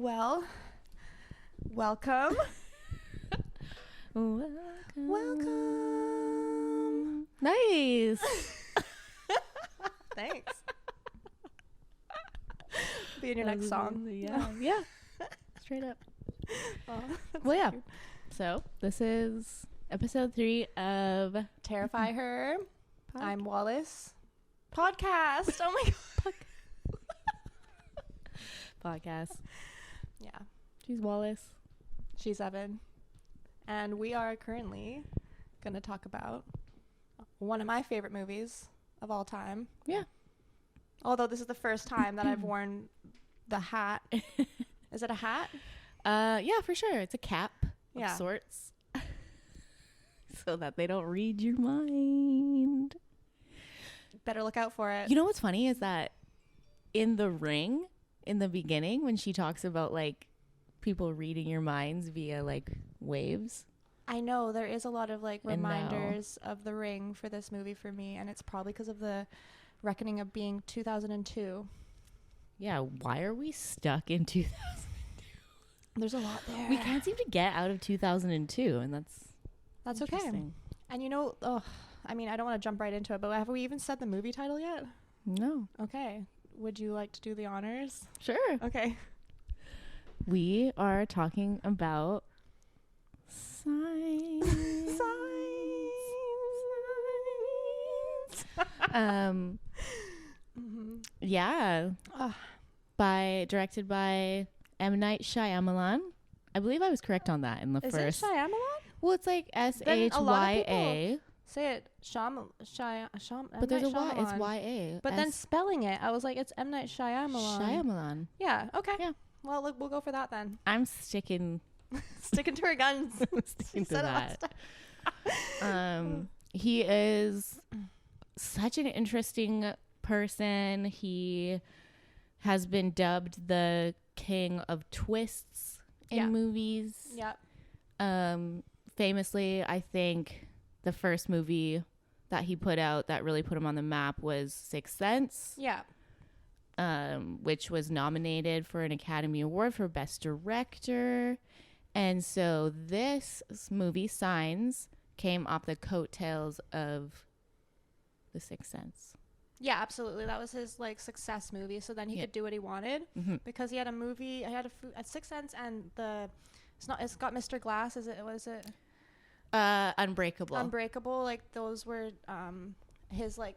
Well, welcome. Welcome. Nice. Thanks. Be in your next song. Yeah. Straight up. Oh, Well, yeah. So this is episode 3 of Terrify Her. I'm Wallace. Podcast. Oh my god. Podcast. Yeah. She's Wallace. She's Evan. And we are currently going to talk about one of my favorite movies of all time. Yeah. Although this is the first time that I've worn the hat. Is it a hat? Yeah, for sure. It's a cap of Yeah. sorts. So that they don't read your mind. Better look out for it. You know what's funny is that in The Ring, in the beginning, when she talks about like people reading your minds via like waves. I know there is a lot of like And now- reminders of The Ring for this movie for me, and it's probably because of the reckoning of being 2002. Yeah, why are we stuck in 2000? There's a lot there. We can't seem to get out of 2002, and that's That's okay. interesting. And you know, I mean, I don't want to jump right into it, but have we even said the movie title yet? No. Okay. Would you like to do the honors? Sure. Okay. We are talking about signs. Mhm. Yeah. Ugh. Directed by M. Night Shyamalan. I believe I was correct on that in the Is first. it Shyamalan? Well, it's like Then a lot of SHYA. Say it, But there's a Y. It's Shyamalan. YA. But then spelling it, I was like, it's M. Night Shyamalan. Shyamalan. Yeah, okay. Yeah. Well, look, we'll go for that then. I'm sticking Sticking to our guns. sticking to Said it last that. He is such an interesting person. He has been dubbed the king of twists in Yeah. movies. Yep. Famously, I think the first movie that he put out that really put him on the map was Sixth Sense. Yeah. Which was nominated for an Academy Award for Best Director. And so this movie, Signs, came off the coattails of The Sixth Sense. Yeah, absolutely. That was his like success movie. So then he Yeah. could do what he wanted Mm-hmm. because he had a movie. He had a Sixth Sense and it's got Mr. Glass. Was it Unbreakable. Unbreakable? Like those were his like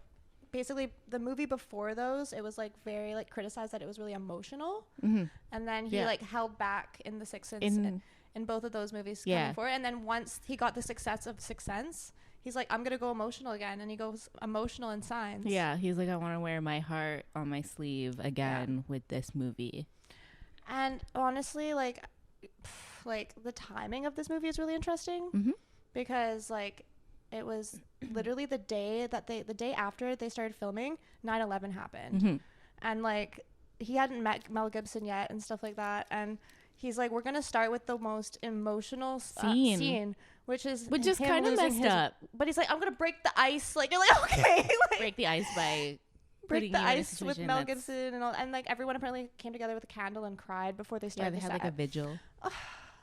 basically the movie before those. It was like very like criticized that it was really emotional, Mm-hmm. and then he Yeah. like held back in the Sixth Sense in both of those movies Yeah. coming forward. And then once he got the success of Sixth Sense, he's like, I'm gonna go emotional again, and he goes emotional in Signs. Yeah, he's like, I want to wear my heart on my sleeve again with this movie. And honestly, like the timing of this movie is really interesting Mm-hmm. because like it was literally the day after they started filming, 9/11 happened. Mm-hmm. And like he hadn't met Mel Gibson yet and stuff like that, and he's like, we're gonna start with the most emotional scene, which is Which is him kind of losing messed up. But he's like, I'm gonna break the ice. Like, you're like, okay, like, Break the ice by break putting the you in a ice with situation Mel that's- Gibson and all, and like everyone apparently came together with a candle and cried before they Yeah, started. they the had like set. a vigil.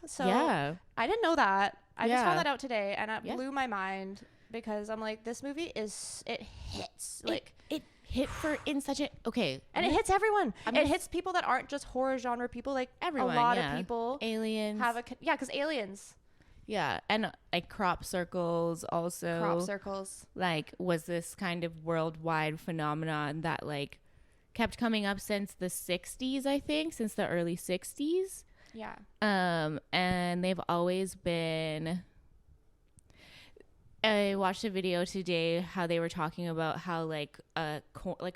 So Yeah. I didn't know that. I just Yeah. found that out today, and it Yeah. blew my mind because I'm like, this movie it hits like. It hit for in such a okay, And it hits everyone. I'm It gonna hits people that aren't just horror genre people. Like everyone. a lot yeah. of people aliens. have because aliens Yeah, and like crop circles also. crop circles. Like was this kind of worldwide phenomenon that like kept coming up since the 60s, I think, since the early 60s. Yeah. And they've always been. I watched a video today how they were talking about how like a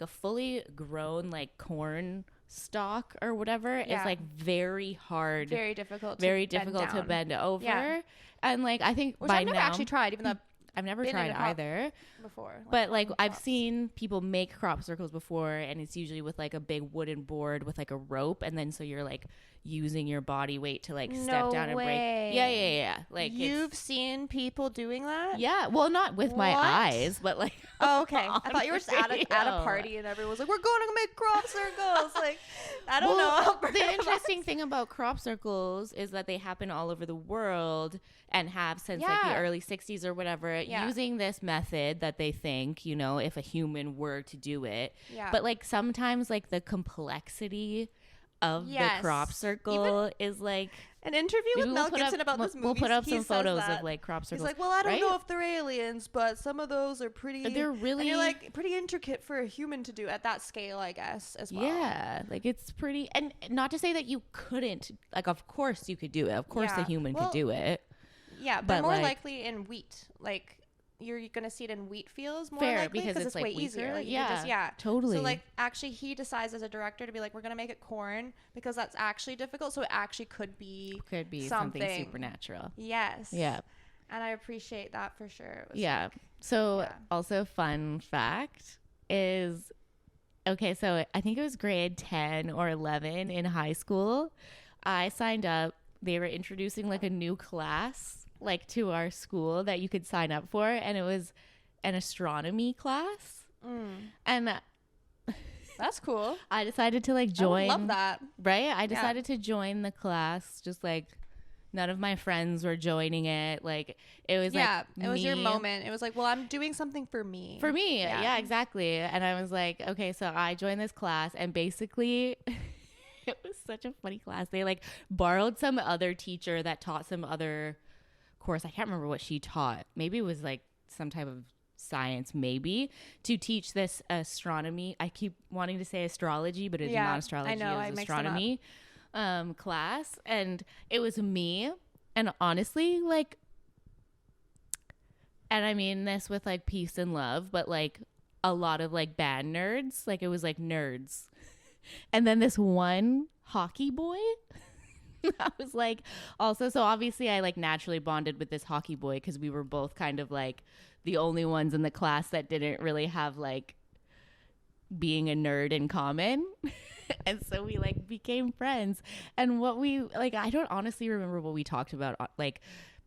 fully grown like corn stalk or whatever is Yeah. like very hard, Very difficult. very to bend difficult to down. bend over. Yeah. And like I think Which by I've never now actually tried, even though I've never tried either before. But like I've seen people make crop circles before, and it's usually with like a big wooden board with like a rope, and then so you're like using your body weight to like step down and break. Yeah. Like you've seen people doing that? Yeah. Well, not with my eyes, but like. Oh, okay. I thought you were just at a party and everyone was like, "We're going to make crop circles." Like, I don't know. The interesting thing about crop circles is that they happen all over the world and have since like the early 60s or whatever, using this method that they think, you know, if a human were to do it. Yeah. But like sometimes like the complexity of the crop circle is like an interview with Mel Gibson about this movie. We'll put up some photos of like crop circles. He's like, well, I don't know if they're aliens, but some of those are pretty. They're really, and you're like pretty intricate for a human to do at that scale, I guess, as well. Yeah, like it's pretty, and not to say that you couldn't. Like, of course you could do it. Of course a human could do it. Yeah, but more likely in wheat, like. You're going to see it in wheat fields more likely because it's like way easier. Like, totally. So like actually he decides as a director to be like, we're going to make it corn because that's actually difficult. So it actually could be something supernatural. Yes. Yeah. And I appreciate that for sure. So also fun fact is, okay, so I think it was grade 10 or 11 in high school. I signed up. They were introducing like a new class like to our school that you could sign up for, and it was an astronomy class. And that's cool. I decided to like join. I love that. Right? I decided to join the class, just like none of my friends were joining it. Like it was like it was your moment. It was like, well, I'm doing something for me. Yeah, exactly. And I was like, okay, so I joined this class, and basically it was such a funny class. They like borrowed some other teacher that taught some other course. I can't remember what she taught. Maybe it was like some type of science, maybe, to teach this astronomy. I keep wanting to say astrology, but it's not astrology. I know, it's astronomy class. And it was me. And honestly, like, and I mean this with like peace and love, but like a lot of like band nerds. Like it was like nerds. And then this one hockey boy. I was like, also, so obviously I like naturally bonded with this hockey boy because we were both kind of like the only ones in the class that didn't really have like being a nerd in common. And so we like became friends. And what we like, I don't honestly remember what we talked about, like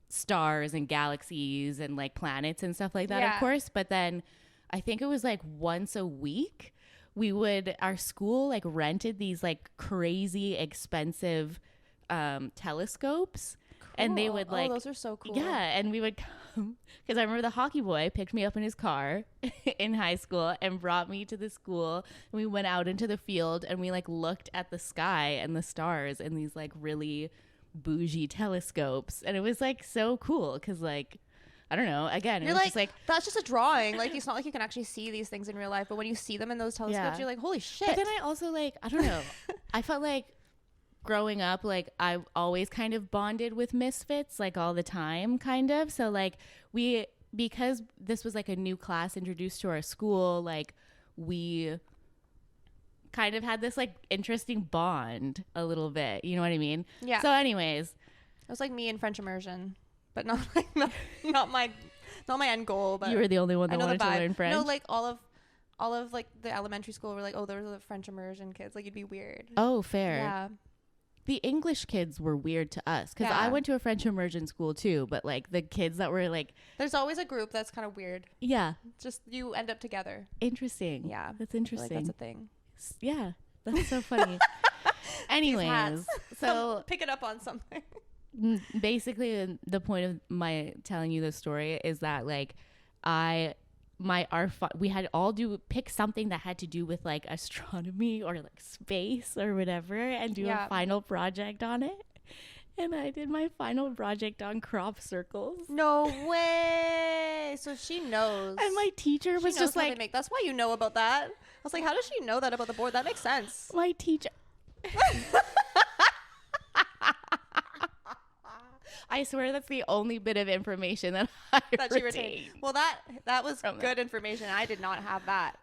stars and galaxies and like planets and stuff like that, of course. But then I think it was like once a week our school like rented these like crazy expensive telescopes. Cool. And they would like, those are so cool. Yeah, and we would come because I remember the hockey boy picked me up in his car in high school and brought me to the school, and we went out into the field and we like looked at the sky and the stars in these like really bougie telescopes, and it was like so cool because like I don't know. Again, you're it was like, just like that's just a drawing. Like it's not like you can actually see these things in real life, but when you see them in those telescopes, you're like, holy shit. But then I also like I don't know. I felt like growing up, like I always kind of bonded with misfits like all the time, kind of. So like because this was like a new class introduced to our school, like we kind of had this like interesting bond a little bit. You know what I mean? Yeah. So anyways, it was like me in French immersion, but not like not my end goal. But you were the only one that wanted to learn French. No, like all of like the elementary school were like, oh, those are the French immersion kids. Like it'd be weird. Oh, fair. Yeah. The English kids were weird to us because I went to a French immersion school too, but like the kids that were like, there's always a group that's kind of weird. Yeah. Just you end up together. Interesting. Yeah. That's interesting. Like that's a thing. Yeah. That's so funny. Anyways, so pick it up on something. Basically the point of my telling you this story is that like we had all pick something that had to do with like astronomy or like space or whatever and do a final project on it. And I did my final project on crop circles. No way. So she knows. And my teacher was just like, that's why you know about that. I was like, how does she know that about the board? That makes sense. My teacher. I swear that's the only bit of information that she retained. Well, that was good information. I did not have that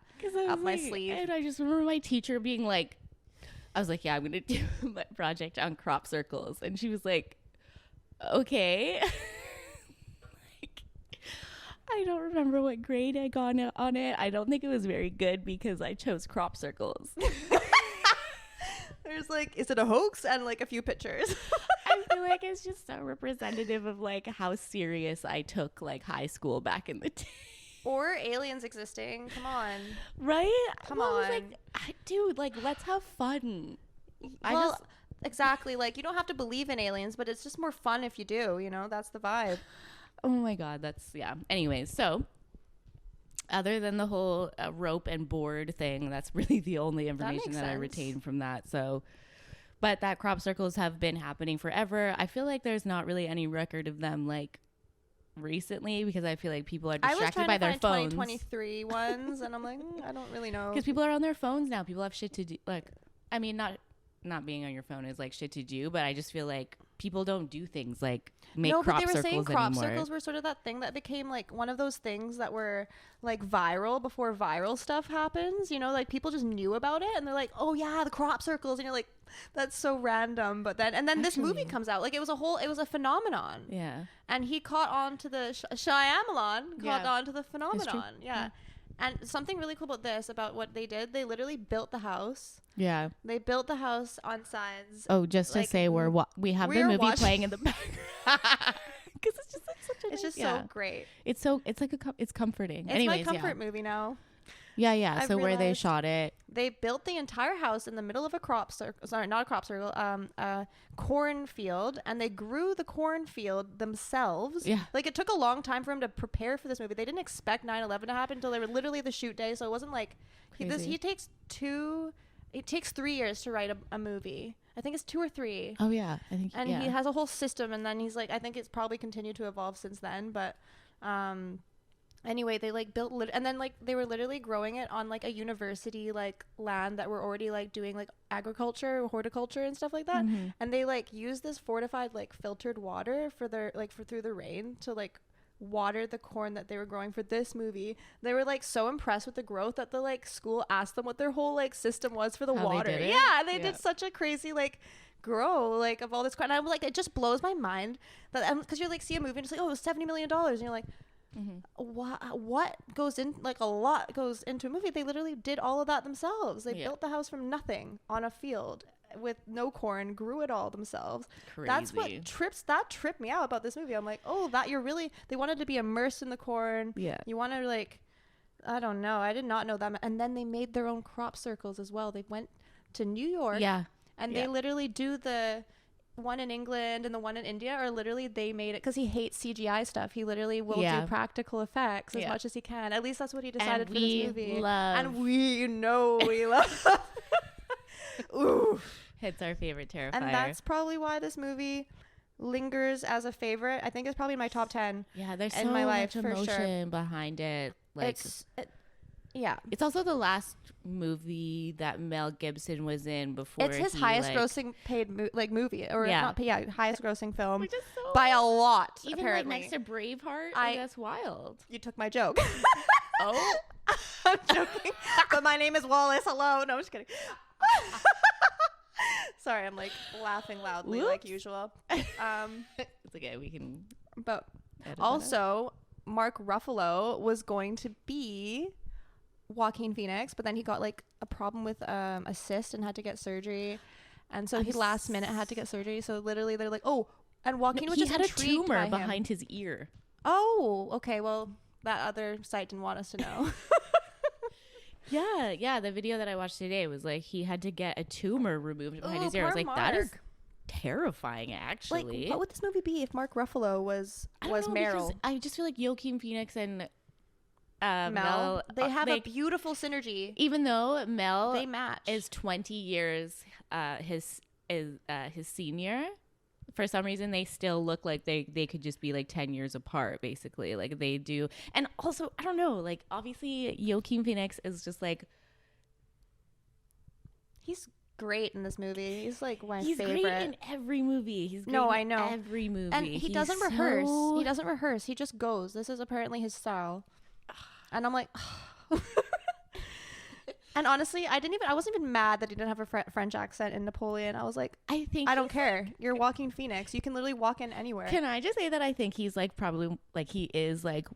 up my sleeve. And I just remember my teacher being like, I was like, yeah, I'm going to do my project on crop circles. And she was like, okay. I don't remember what grade I got on it. I don't think it was very good because I chose crop circles. There's like, is it a hoax? And like a few pictures. I feel like it's just so representative of like how serious I took like high school back in the day. Or aliens existing. Come on. Right? Come on. Like, dude, like, let's have fun. Exactly. Like, you don't have to believe in aliens, but it's just more fun if you do, you know? That's the vibe. Oh my God. Yeah. Anyways, so other than the whole rope and board thing, that's really the only information that I retained from that. So, but that crop circles have been happening forever. I feel like there's not really any record of them, like, recently, because I feel like people are distracted by their phones. 2023 ones, and I'm like, I don't really know. Because people are on their phones now. People have shit to do. Like, I mean, not being on your phone is like shit to do, but I just feel like people don't do things like make crop circles anymore. No, but they were saying crop circles were sort of that thing that became like one of those things that were like viral before viral stuff happens. You know, like people just knew about it, and they're like, oh yeah, the crop circles, and you're like, that's so random. But then actually, this movie comes out, like it was a phenomenon. Yeah. And he caught on to the Shyamalan caught on to the phenomenon. Yeah. And something really cool about what they did, they literally built the house. Yeah. They built the house on signs. Oh, just to say we have the movie playing in the background. Because it's just like such a it's just so great. It's it's comforting. It's my comfort movie now. Yeah. So where they shot it, they built the entire house in the middle of a crop circle. Sorry, not a crop circle. A cornfield, and they grew the cornfield themselves. Yeah. Like it took a long time for them to prepare for this movie. They didn't expect 9/11 to happen until they were literally the shoot day. So it wasn't like it takes 3 years to write a movie. I think it's 2 or 3. Oh yeah, I think. And he has a whole system, and then he's like, I think it's probably continued to evolve since then, but. Anyway, they like built and then like they were literally growing it on like a university like land that were already like doing like agriculture, horticulture and stuff like that. Mm-hmm. And they like used this fortified like filtered water for their like for through the rain to like water the corn that they were growing for this movie. They were like so impressed with the growth that the like school asked them what their whole like system was for the water. They did such a crazy like grow like of all this corn. And I'm like, it just blows my mind that because you're like see a movie and it's like, oh, it was $70 million, and you're like. Mm-hmm. What goes in like a lot goes into a movie. They literally did all of that themselves. They built the house from nothing on a field with no corn, grew it all themselves. Crazy. That's what tripped me out about this movie. I'm like, oh, that they wanted to be immersed in the corn. Yeah, you want to like, I don't know, I did not know that. And then they made their own crop circles as well. They went to New York, and they literally do the one in England and the one in India are literally they made it because he hates CGI stuff. He literally will do practical effects as much as he can. At least that's what he decided for this movie. And we love. Ooh, it's our favorite Terrifier, and that's probably why this movie lingers as a favorite. I think it's probably in my top 10. Yeah, there's in so my life, much emotion behind it. Like it's also the last movie that Mel Gibson was in before. It's his highest grossing paid movie, or highest grossing film so by a lot. Even apparently. Like next to Braveheart, that's wild. You took my joke. Oh, I'm joking. But my name is Wallace. Hello. No, I'm just kidding. Sorry, I'm like laughing loudly like usual. It's okay. We can. But also, Mark Ruffalo was going to be Joaquin Phoenix, but then he got like a problem with a cyst and had to get surgery, and so he last minute had to get surgery. So literally they're like, oh, and Joaquin was just had a tumor behind his ear. Oh, okay. Well, that other site didn't want us to know. Yeah. The video that I watched today was like he had to get a tumor removed behind his ear. I was like, that is terrifying, actually. Like, what would this movie be if Mark Ruffalo was Meryl? I just feel like Joaquin Phoenix and Mel, they have a beautiful synergy. Even though Mel they match. Is 20 years his senior, for some reason they still look like they could just be like 10 years apart, basically. Like they do. And also, I don't know, like obviously Joaquin Phoenix is just like, he's great in this movie. He's like my favorite. He's great in every movie. He's great I know. In every movie. And he doesn't rehearse. He doesn't rehearse. He just goes. This is apparently his style. And I'm like, and honestly, I wasn't even mad that he didn't have a French accent in Napoleon. I was like, I don't care. You're Joaquin Phoenix. You can literally walk in anywhere. Can I just say that I think he's like probably like he is like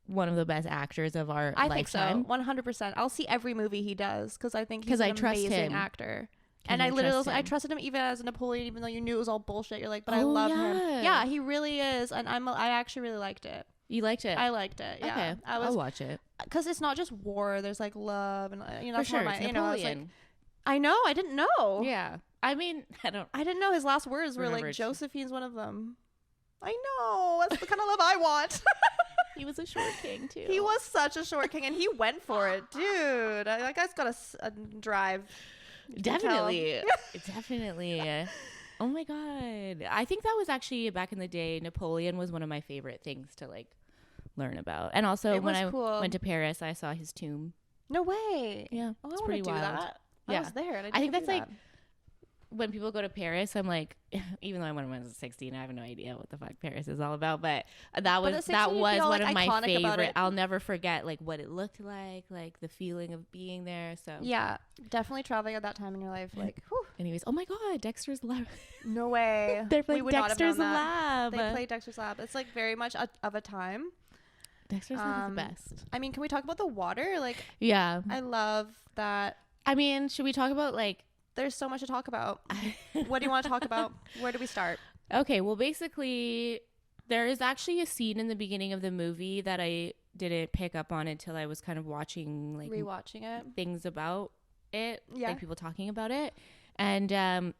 one of the best actors of our I think so, lifetime. 100%. I'll see every movie he does because I think he's 'Cause an I trust amazing him. actor. 'Cause And I trust literally, I him. trusted him even as Napoleon, even though you knew it was all bullshit. You're like, but I Oh, love yeah. him. Yeah, he really is, and I actually really liked it. You liked it? I liked it. Yeah, Okay, I'll watch it. because it's not just war. There's like love and you know, For that's sure, one of it's my, you know, I was like, Napoleon. I know, I didn't know. Yeah, I mean, I didn't know his last words were like Remember, Josephine's one of them. I know, that's the kind of love I want. he was a short king too. He was such a short king, and he went for it, dude. That guy's got a drive. You can tell. Definitely. Oh my god, I think that was actually back in the day. Napoleon was one of my favorite things to like learn about, and also It when was I cool. went to Paris, I saw his tomb. No way. Yeah, Oh, it's I pretty want to do wild. that. Yeah. I was there. And I think didn't that's do like that. when people go to Paris, I'm like, even though I went when I was 16, I have no idea what the fuck Paris is all about. But that was at 16, that you was feel, one like, of my iconic about favorite. it. I'll never forget like what it looked like the feeling of being there. So Yeah, definitely traveling at that time in your life. Like, whew, anyways, oh my god, Dexter's Lab. no way. They're We playing would not have Dexter's known that. Lab. They play Dexter's Lab. It's like very much of a time. Dexter's Lab is the best. I mean, can we talk about the water? Like, Yeah. I love that. I mean, should we talk about like There's so much to talk about. What do you want to talk about? Where do we start? okay, well basically there is actually a scene in the beginning of the movie that I didn't pick up on until I was kind of watching like Rewatching it. things about it, Yeah. like people talking about it. And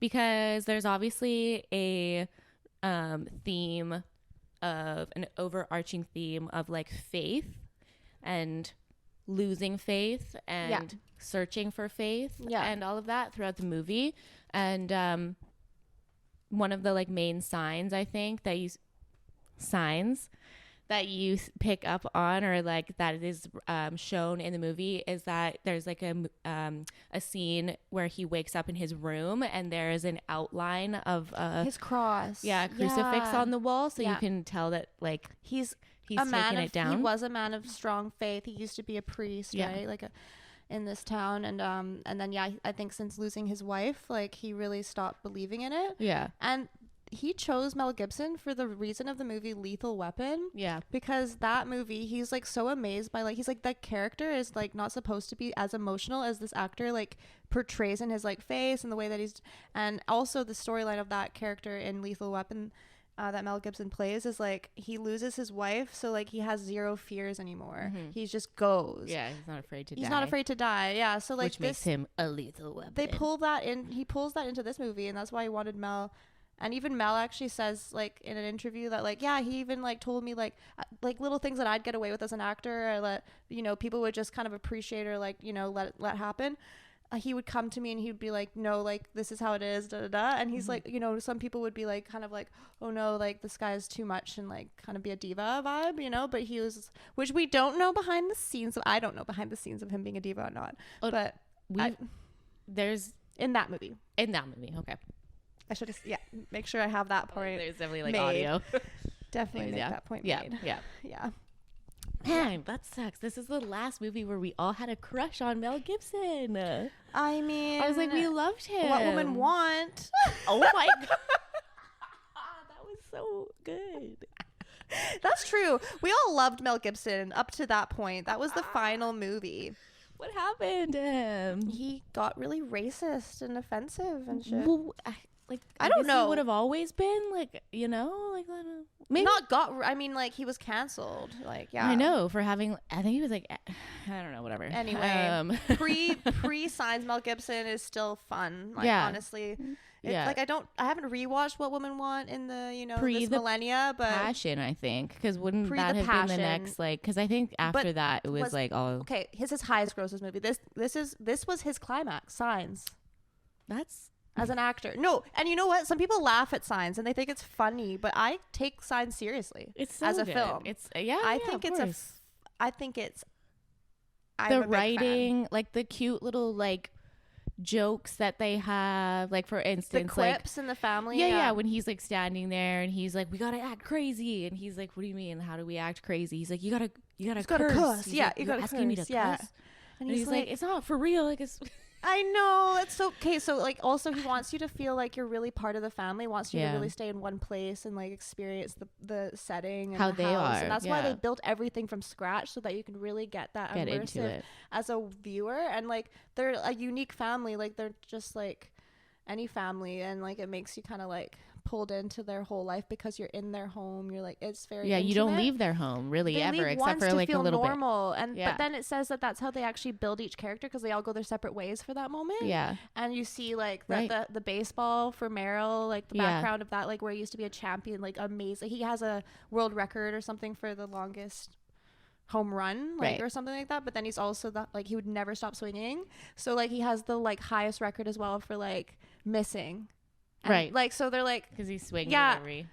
because there's obviously a theme of an overarching theme of like faith and losing faith and searching for faith and all of that throughout the movie. And one of the like main signs I think that you pick up on, or like that is shown in the movie, is that there's like a scene where he wakes up in his room and there is an outline of his cross. crucifix on the wall, so you can tell that like he's a man taking it down. He was a man of strong faith. He used to be a priest, right? Like in this town, and then I think since losing his wife, like he really stopped believing in it. Yeah. And he chose Mel Gibson for the reason of the movie Lethal Weapon. Yeah. Because that movie, he's like so amazed by like, he's like, that character is like not supposed to be as emotional as this actor like portrays in his like face and the way that he's, and also the storyline of that character in Lethal Weapon that Mel Gibson plays is like he loses his wife, so like he has zero fears anymore. He just goes. Yeah, he's not afraid to die. He's not afraid to die. Yeah, so like which makes him a lethal weapon. they pull that in. He pulls that into this movie, and that's why he wanted Mel. And even Mel actually says like in an interview that like, yeah, he even like told me like little things that I'd get away with as an actor, or let, you know, people would just kind of appreciate or like, you know, let happen. He would come to me and he'd be like, no, like this is how it is, da da da. And he's like, you know, some people would be like kind of like, oh no, like this guy is too much, and like kind of be a diva vibe, you know. But he was, which we don't know behind the scenes. So I don't know behind the scenes of him being a diva or not. But there's in that movie. Okay. I should just make sure I have that point. There's definitely like made. audio. Definitely make that point made. Yeah. Man, that sucks. This is the last movie where we all had a crush on Mel Gibson. I mean, I was like, we loved him. What women want. Oh my god. That was so good. That's true. We all loved Mel Gibson up to that point. That was the final movie. What happened to him? He got really racist and offensive and shit. Well, I don't guess know. He would have always been like, you know, like maybe I mean, like he was canceled. Like, yeah. I know, for having. I think he was like, I don't know, whatever. Anyway, pre signs Mel Gibson is still fun. Like, honestly. It's like I haven't rewatched What Women Want in the, you know, this millennia, but Passion, I think, because wouldn't that have Passion, been the next, like, because I think after that it was like all okay. His highest grossest movie. This was his climax. Signs. That's as an actor. No, and you know what? Some people laugh at Signs and they think it's funny, but I take Signs seriously. It's so as a good. film. It's I think it's the writing, like the cute little like jokes that they have, like for instance, the clips in the family. Yeah, when he's like standing there and he's like, we gotta act crazy, and he's like, what do you mean, how do we act crazy? He's like, you gotta curse. Yeah, like, you gotta asking me to curse. Yeah. curse. And he's like, it's not for real, like it's I know. It's so okay. So like also he wants you to feel like you're really part of the family, wants you to really stay in one place and like experience the setting and how the they house. are. And that's why they built everything from scratch so that you can really get that Get into immersive it. as a viewer. And like they're a unique family. Like they're just like any family, and like it makes you kind of like pulled into their whole life because you're in their home. You're like, it's very you intimate. don't leave their home really They ever leave except once for to like a feel little normal. And Yeah. but then it says that that's how they actually build each character, because they all go their separate ways for that moment. bit. And you see like Right. the baseball for Merrill, like the background of that, like where he used to be a champion, like amazing. He has a world record or something for the longest home run, like Right. or something like that. But then he's also that like he would never stop swinging. So like he has the like highest record as well for like missing. And, Right. Like so they're like, because he's swinging Yeah. every.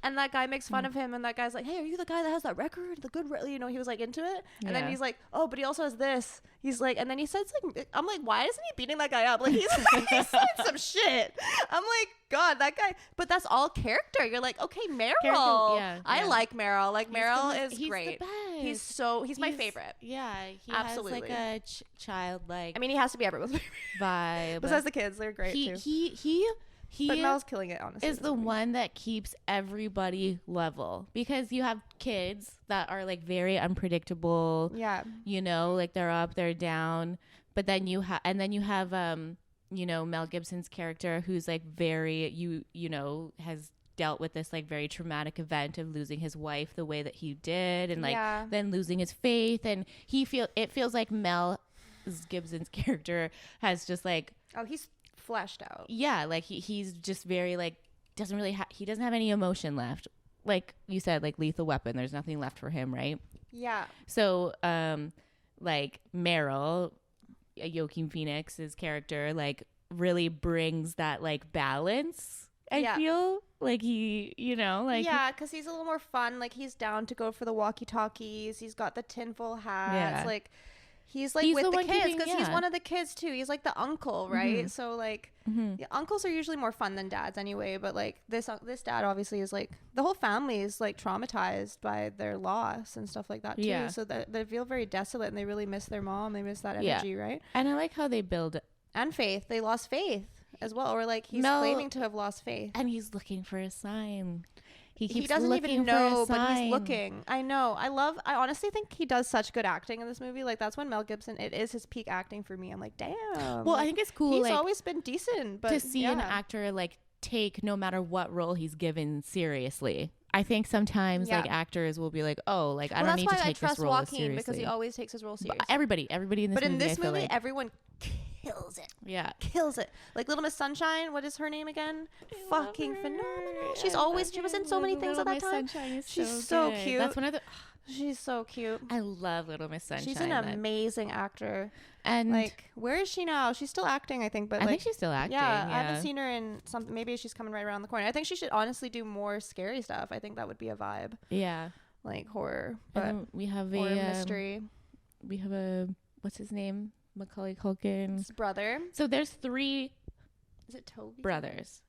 and that guy makes fun of him, and that guy's like, hey, are you the guy that has that record, the good you know, he was like into it. And then Yeah. he's like, oh, but he also has this. He's like, and then he says like, I'm like, why isn't he beating that guy up? Like he's saying some shit. I'm like, God, that guy. But that's all character. You're like, okay, Meryl. I like Meryl. Like Meryl is he's great. The best. He's my favorite. Yeah, he Absolutely. has like a childlike I mean, he has to be everyone's favorite. vibe. Besides the kids, they're great too. He But Mel's killing it, honestly. is the one that keeps everybody level, because you have kids that are like very unpredictable. Yeah. You know, like they're up, they're down. But then you have you know, Mel Gibson's character, who's like very you know, has dealt with this like very traumatic event of losing his wife the way that he did, and like then losing his faith, and it feels like Mel Gibson's character has just like, oh, he's fleshed out. Yeah, like he's just very like he doesn't have any emotion left. Like you said, like Lethal Weapon, there's nothing left for him, right? Yeah. So like Meryl, Joaquin Phoenix's character, like really brings that like balance. I feel like he, you know, like because he's a little more fun. Like he's down to go for the walkie-talkies. He's got the tinfoil hats. Like he's like with the kids, because he's one of the kids too. He's like the uncle, right? Mm-hmm. So like uncles are usually more fun than dads anyway. But like this dad obviously is like, the whole family is like traumatized by their loss and stuff like that too. Yeah. So they feel very desolate, and they really miss their mom. They miss that energy, right? And I like how they build and faith. They lost faith as well, or like he's claiming to have lost faith, and he's looking for a sign. He doesn't even know, but he's looking. I know. I honestly think he does such good acting in this movie. Like that's when Mel Gibson, it is his peak acting for me. I'm like, damn. Well, like, I think it's cool. He's like, always been decent, but to see an actor like take no matter what role he's given seriously. I think sometimes like actors will be like, oh, like I don't need to take this role Joaquin seriously, because he always takes his role seriously. Everybody in this movie. But in this movie, like, everyone kills it. Yeah, kills it. Like Little Miss Sunshine. What is her name again? Fucking phenomenal. She was in so many things at that time. She's so cute. That's one of the. She's so cute. I love Little Miss Sunshine. She's an amazing actor. And like, where is she now? She's still acting, I think. But I think she's still acting. Yeah, I haven't seen her in something. Maybe she's coming right around the corner. I think she should honestly do more scary stuff. I think that would be a vibe. Yeah, like horror. But we have horror mystery. We have a what's his name? Macaulay Culkin's his brother. So there's 3. Is it Toby? Brothers.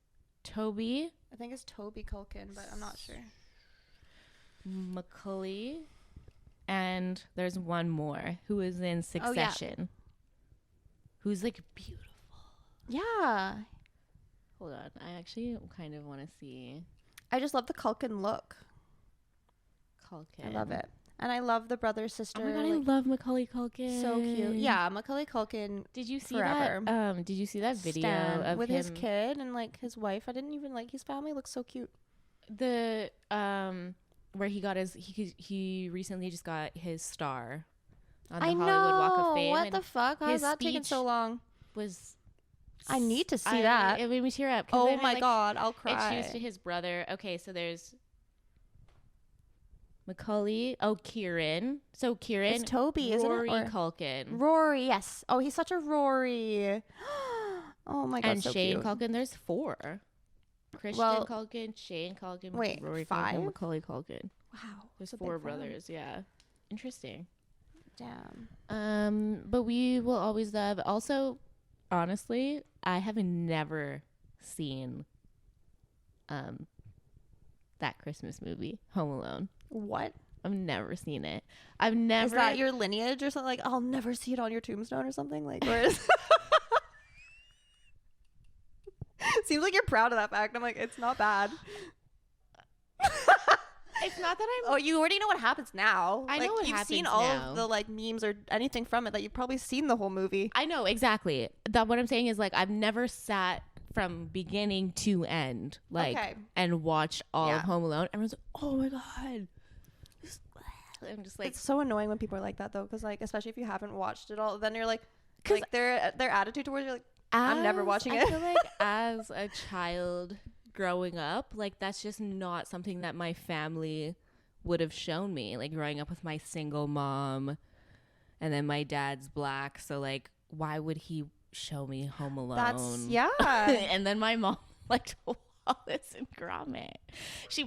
Toby. I think it's Toby Culkin, but I'm not sure. Macaulay, and there's one more who is in Succession. Who's like beautiful. Yeah. Hold on, I actually kind of want to see. I just love the Culkin look. Culkin. I love it. And I love the brother sister. Oh my god, I love Macaulay Culkin. So cute. Yeah, Macaulay Culkin. Did you see forever. that? Did you see that video of with him his kid and like his wife? I didn't even like his family. Looks so cute. The where he got he recently just got his star on the Hollywood Walk of Fame. What the fuck? How's that taking so long? I need to see that. It made me tear up. Oh my god, I'll cry. It's used to his brother. Okay, so there's Macaulay. Oh, Kieran. So Kieran. It's Toby, isn't it? Rory Culkin. Rory, yes. Oh, he's such a Rory. Oh my god, and so Shane cute. Culkin. There's 4. Christian Culkin, Shane Culkin, wait, Rory 5? Culkin, Macaulay Culkin. Wow, there's 4 brothers. Yeah, interesting. Damn. But we will always love. Also, honestly, I have never seen that Christmas movie, Home Alone. What? I've never seen it. I've never. Is that your lineage or something? Like, I'll never see it on your tombstone or something? Like, where is seems like you're proud of that fact. I'm like, it's not bad. It's not that I'm. Oh, you already know what happens now. I know what you've happens seen all now. of the like memes or anything from it. That you've probably seen the whole movie. I know exactly. That what I'm saying is like I've never sat from beginning to end and watched all of Home Alone. Everyone's like, oh my god. I'm just like, it's so annoying when people are like that though, because like especially if you haven't watched it all, then you're like their attitude towards you, like I'm never watching it. I feel like as a child growing up, like that's just not something that my family would have shown me. Like growing up with my single mom, and then my dad's black, so like why would he show me Home Alone? And then my mom liked Wallace and Gromit.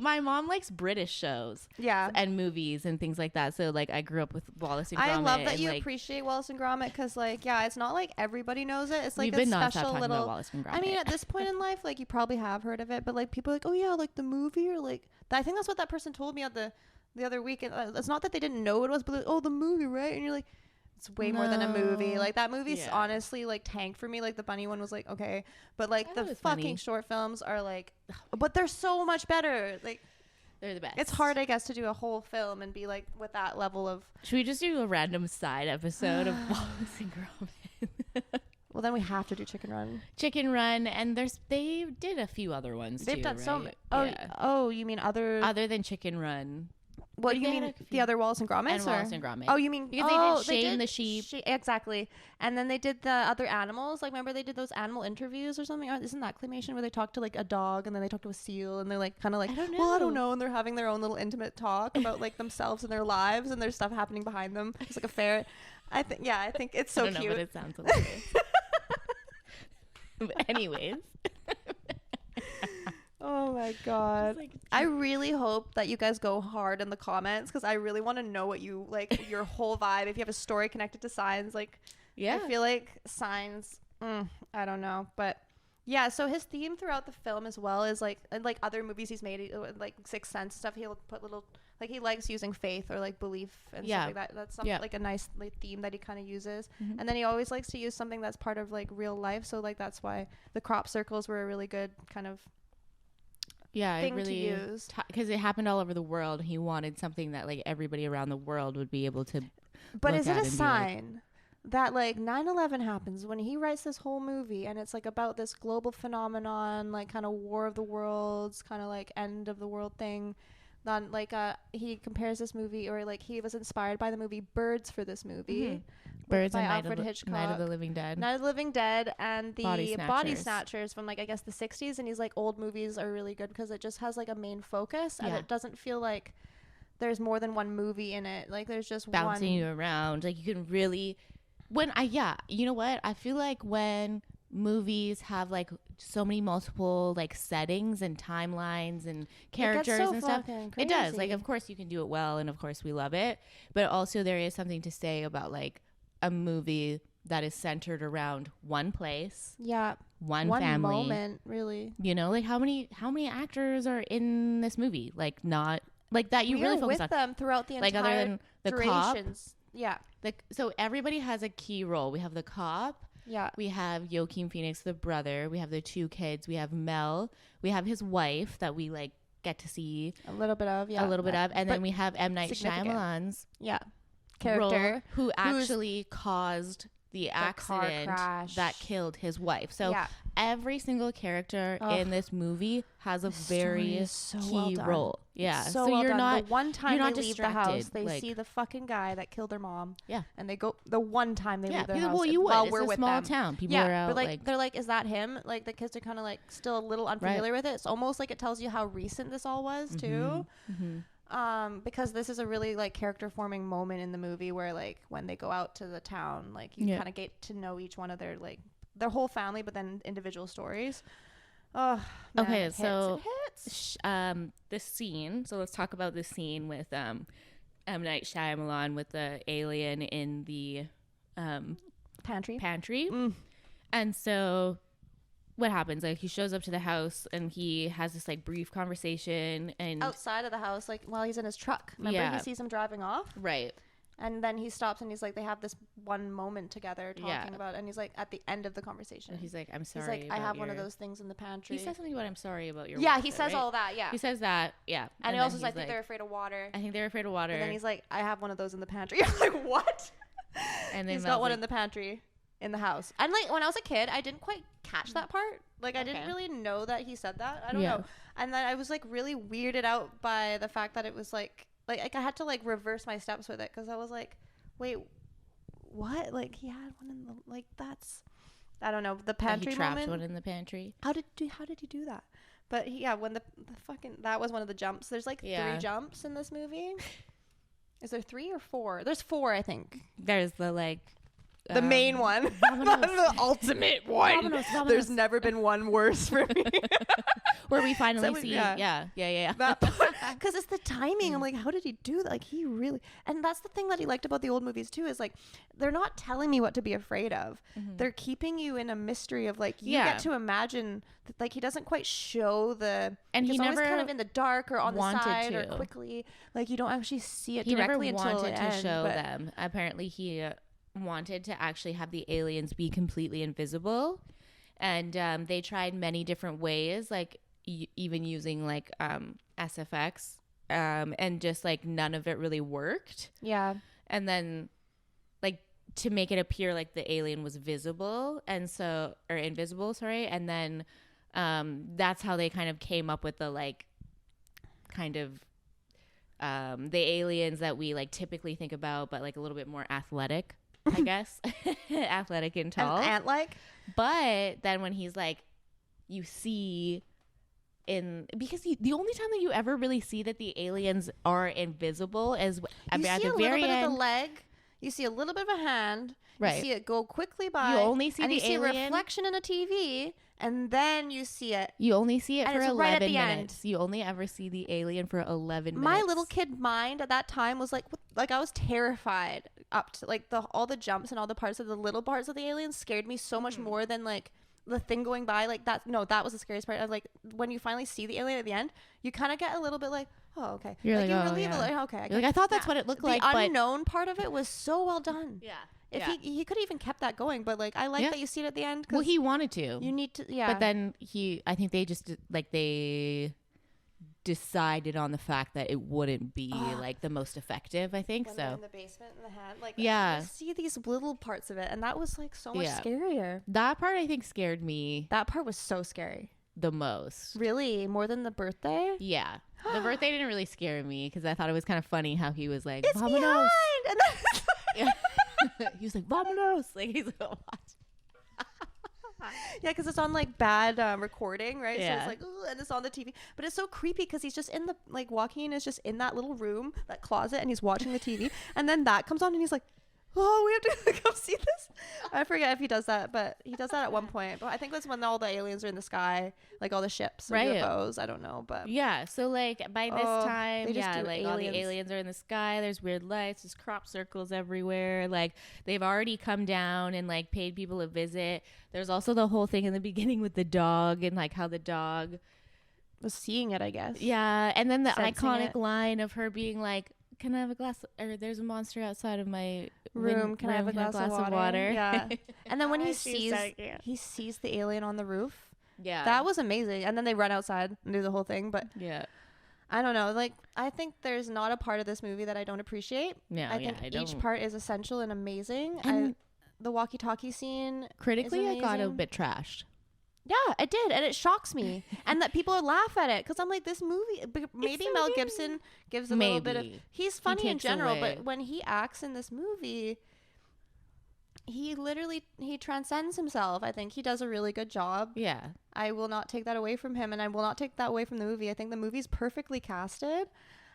My mom likes British shows, and movies and things like that. So like I grew up with Wallace and Gromit. I love that you appreciate Wallace and Gromit, because like it's not like everybody knows it. It's like a special little. About Wallace and Gromit. I mean, at this point in life, like you probably have heard of it, but like people are like, oh yeah, like the movie, or like I think that's what that person told me the other week. And it's not that they didn't know what it was, but like, oh, the movie, right? And you're like, it's way more than a movie. Like that movie's honestly like tanked for me. Like the bunny one was like okay, but like the fucking short films are like, but they're so much better. Like they're the best. It's hard, I guess, to do a whole film and be like with that level of. Should we just do a random side episode of Wallace and Gromit? Well, then we have to do Chicken Run. Chicken Run, and they did a few other ones. They've too, done right? so many. Oh, you mean other than Chicken Run? What do you mean? The other Wallace and Gromit? And Wallace and Gromit. Oh, you mean because they did Shane the sheep? Exactly. And then they did the other animals. Like, remember they did those animal interviews or something? Isn't that claymation where they talk to like a dog and then they talk to a seal and they're like kind of like, I don't know, and they're having their own little intimate talk about like themselves and their lives, and there's stuff happening behind them. It's like a ferret. I think it's so I don't cute. know, but it sounds hilarious. But anyways. Oh my god. I really hope that you guys go hard in the comments, because I really want to know what you like, your whole vibe. If you have a story connected to Signs, like I feel like Signs, I don't know, but yeah, so his theme throughout the film as well is like other movies he's made, like Sixth Sense stuff, he'll put little, like he likes using faith or like belief and stuff like that. That's something like a nice like theme that he kind of uses. And then he always likes to use something that's part of like real life, so like that's why the crop circles were a really good kind of thing to use, because it happened all over the world. He wanted something that like everybody around the world would be able to. But is it a sign that like 9/11 happens when he writes this whole movie, and it's like about this global phenomenon, like kind of war of the worlds, kind of like end of the world thing? Then like he compares this movie, or like he was inspired by the movie Birds for this movie. Birds by and Alfred Hitchcock. Night of the Living Dead. Night of the Living Dead and the Body Snatchers from like I guess the 60s. And he's like, old movies are really good because it just has like a main focus, and it doesn't feel like there's more than one movie in it. Like there's just bouncing you around. Like you can really you know what? I feel like when movies have like so many multiple like settings and timelines and characters and stuff, it does. Like of course you can do it well, and of course we love it, but also there is something to say about like a movie that is centered around one place, one family, moment, really. You know, like how many actors are in this movie? Like not like that. You really focus with them throughout the entire other than the durations. Cop. So everybody has a key role. We have the cop. We have Joaquin Phoenix, the brother. We have the two kids. We have Mel. We have his wife that we like get to see a little bit of, and then we have M. Night Shyamalan's character who actually caused the accident that killed his wife. So every single character in this movie has a very key role. So you're not the one time you're not they leave the house, they see the fucking guy that killed their mom. And they go the one time they leave their house. Well, you would. It's we're a with small them. Town. People are out. But they're like, is that him? Like the kids are kind of like still a little unfamiliar with it. It's almost like it tells you how recent this all was too. Because this is a really like character forming moment in the movie where like when they go out to the town, like you kind of get to know each one of their like their whole family, but then individual stories. Oh, man, okay. It hits. The scene. So let's talk about the scene with M. Night Shyamalan with the alien in the pantry. And so what happens? Like he shows up to the house and he has this like brief conversation and outside of the house, like while he's in his truck. Remember he sees him driving off, right? And then he stops and he's like, they have this one moment together talking Yeah. about, and he's like, at the end of the conversation, And he's like, I'm sorry. he's like, I about have one of your-" those things in the pantry. He says something about I'm sorry about your Yeah, water, he says right? all that. Yeah. He says that. Yeah. And he then also says, he's I think they're afraid of water. I think they're afraid of water. And then he's like, I have one of those in the pantry. I'm like, what? And then he's got one in the pantry in the house. And like when I was a kid, I didn't quite catch that part. Like I didn't really know that he said that. I don't know. And then I was like really weirded out by the fact that it was like I had to like reverse my steps with it, because I was like, wait, what? Like he had one in the, like, that's, I don't know, the pantry he trapped moment. one in the pantry. How did he do that? But when the fucking, that was one of the jumps. There's like 3 jumps in this movie. Is there 3 or 4? There's 4, I think. There's the like the main one. The ultimate one. Vamonos. There's never been one worse for me. Where we finally see yeah. Because it's the timing. I'm like, how did he do that? Like he really, and that's the thing that he liked about the old movies too, is like they're not telling me what to be afraid of. They're keeping you in a mystery of like you get to imagine that, like he doesn't quite show the, and he never kind of in the dark or on the side or quickly, like you don't actually see it directly until he never wanted to end, show them. Apparently he wanted to actually have the aliens be completely invisible, and they tried many different ways, like even using like SFX, and just like none of it really worked. And then like to make it appear like the alien was visible, and so, or invisible, sorry, and then that's how they kind of came up with the like kind of the aliens that we like typically think about, but like a little bit more athletic, I guess. Athletic and tall. And ant-like. But then when he's like, you see because the only time that you ever really see that the aliens are invisible is at the very end. You see a little bit of the leg. You see a little bit of a hand. Right. You see it go quickly by. You only see and the you see alien. A reflection in a TV, and then you see it. You only see it for 11 right at the minutes. End. You only ever see the alien for 11 minutes. My little kid mind at that time was like I was terrified up to like all the jumps and all the parts of the little parts of the aliens scared me so much more than like the thing going by. Like that was the scariest part. I was like, when you finally see the alien at the end, you kind of get a little bit like, oh, okay. You're like, you oh, relieve yeah. it. Like, okay. You're like, I thought that's what it looked like. The unknown part of it was so well done. Yeah. If he could have even kept that going, but like I like that you see it at the end. Well, he wanted to. You need to, But then I think they just like they decided on the fact that it wouldn't be like the most effective. I think when so. They're in the basement in the hand, like you see these little parts of it, and that was like so much scarier. That part I think scared me. That part was so scary. The most. Really, more than the birthday. Yeah. The birthday didn't really scare me because I thought it was kind of funny how he was like, it's behind, and then he was like, "Vamonos!" Like he's like, "What?" Yeah, because it's on like bad recording, right? Yeah. So it's like, and it's on the TV, but it's so creepy because he's just in the like Joaquin is just in that little room, that closet, and he's watching the TV, and then that comes on, and he's like, oh, we have to come see this. I forget if he does that, but he does that at one point. But I think it's when all the aliens are in the sky, like all the ships or UFOs. I don't know, but yeah. So like by this time, like all the aliens. aliens are in the sky. There's weird lights. There's crop circles everywhere. Like they've already come down and like paid people a visit. There's also the whole thing in the beginning with the dog and like how the dog was seeing it, I guess. Yeah, and then the Sensing iconic it. line of her being like, "Can I have a glass?" Or there's a monster outside of my room. Can I have a glass of water? Yeah. And then when he sees the alien on the roof. Yeah. That was amazing. And then they run outside and do the whole thing. But yeah, I don't know. Like, I think there's not a part of this movie that I don't appreciate. Yeah, I think each part is essential and amazing. And the walkie-talkie scene. Critically, is I got a amazing. bit trashed. Yeah, it did, and it shocks me, and that people laugh at it because I'm like, this movie. Maybe so Mel good. Gibson gives a little bit of. He's funny in takes general, away. but when he acts in this movie, he transcends himself. I think he does a really good job. Yeah, I will not take that away from him, and I will not take that away from the movie. I think the movie's perfectly casted.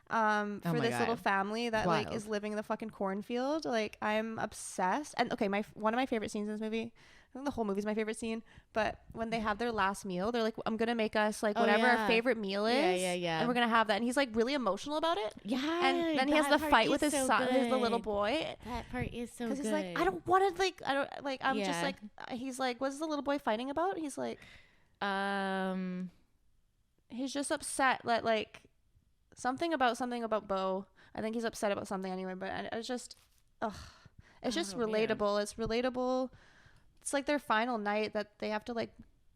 For this little family that like is living in the fucking cornfield. Like, I'm obsessed. And okay, one of my favorite scenes in this movie, I think the whole movie's my favorite scene, but when they have their last meal, they're like, I'm gonna make us like whatever our favorite meal is, yeah, and we're gonna have that. And he's like really emotional about it. Yeah, and then he has the fight with his son, the little boy. That part is so good. Because he's like, I don't want to I'm just like, he's like, what's the little boy fighting about? He's like, he's just upset that like something about Bo. I think he's upset about something anyway, but I just it's just man. relatable. It's relatable. It's like their final night that they have to like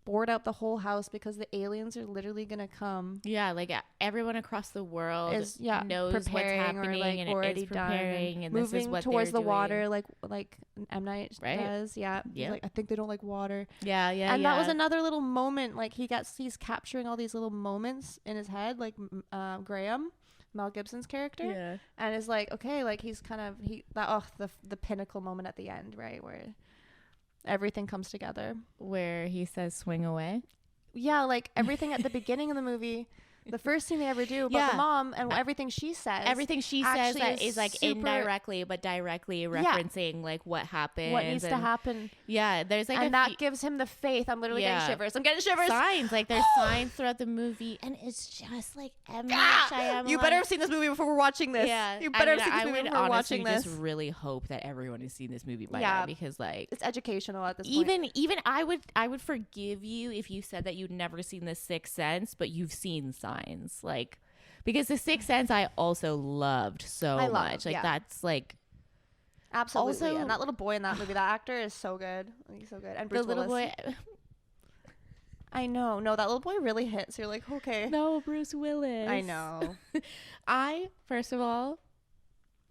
board out the whole house because the aliens are literally gonna come. Yeah, like everyone across the world Is knows what's preparing happening or like and already is preparing done and moving this is what towards they're the doing. water like M. Night Right. does. Yeah. Yeah. Like, I think they don't like water. Yeah, yeah, And yeah. that was another little moment. Like he's capturing all these little moments in his head, like Graham, Mel Gibson's character. Yeah. And is like, okay, like he's kind of the pinnacle moment at the end, right, where everything comes together. Where he says swing away. Yeah, like everything at the beginning of the movie, the first thing they ever do, but Yeah. the mom and everything she says. Everything she says actually that is is like super- indirectly but directly referencing like what happens. what needs to and- happen. Yeah, there's like And that gives him the faith. I'm literally Yeah. getting shivers. I'm getting shivers. signs. Like there's signs throughout the movie, and it's just like M. Night Shyamalan. You better have seen this movie before we're watching this. Yeah, You better have seen this I movie would before we're honestly watching this. just really hope that everyone has seen this movie by Yeah. now, because like It's educational at this point. even I would forgive you if you said that you'd never seen The Sixth Sense, but you've seen Signs, like, because The Sixth Sense I also loved so I love, much. Like yeah. that's like Absolutely. Also- And that little boy in that movie, that actor is so good. He's so good. And Bruce the little Willis. boy. I know. No, that little boy really hits. You're like, okay. No, Bruce Willis. I know. I first of all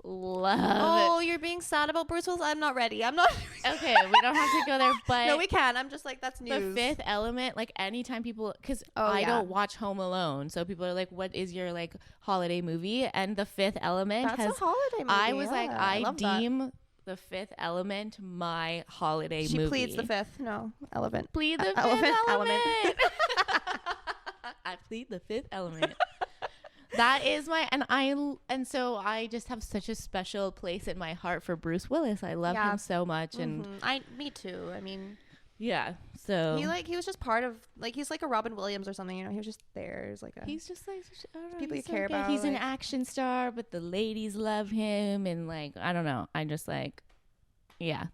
love. Oh, you're being sad about Bruce Willis? I'm not ready. I'm not. Okay, we don't have to go there, but No, we can. I'm just like, that's news. The Fifth Element, like anytime people, because Oh, I yeah. don't watch Home Alone, so people are like, "What is your like holiday movie?" And The Fifth Element That's has. a holiday movie. I was yeah. like, I love that. deem The Fifth Element my holiday She movie. pleads the fifth. No, elephant. Plead the Elephant Fifth Element. Element. I plead the Fifth Element. That is my and so I just have such a special place in my heart for Bruce Willis. I love Yeah. him so much, and Me too. I mean, yeah. So he was just part of, like, he's like a Robin Williams or something. You know, he was just there. He's like a. he's just like, I don't know, People he's you care good. about, He's an like- action star, but the ladies love him, and like I don't know. I just like, yeah,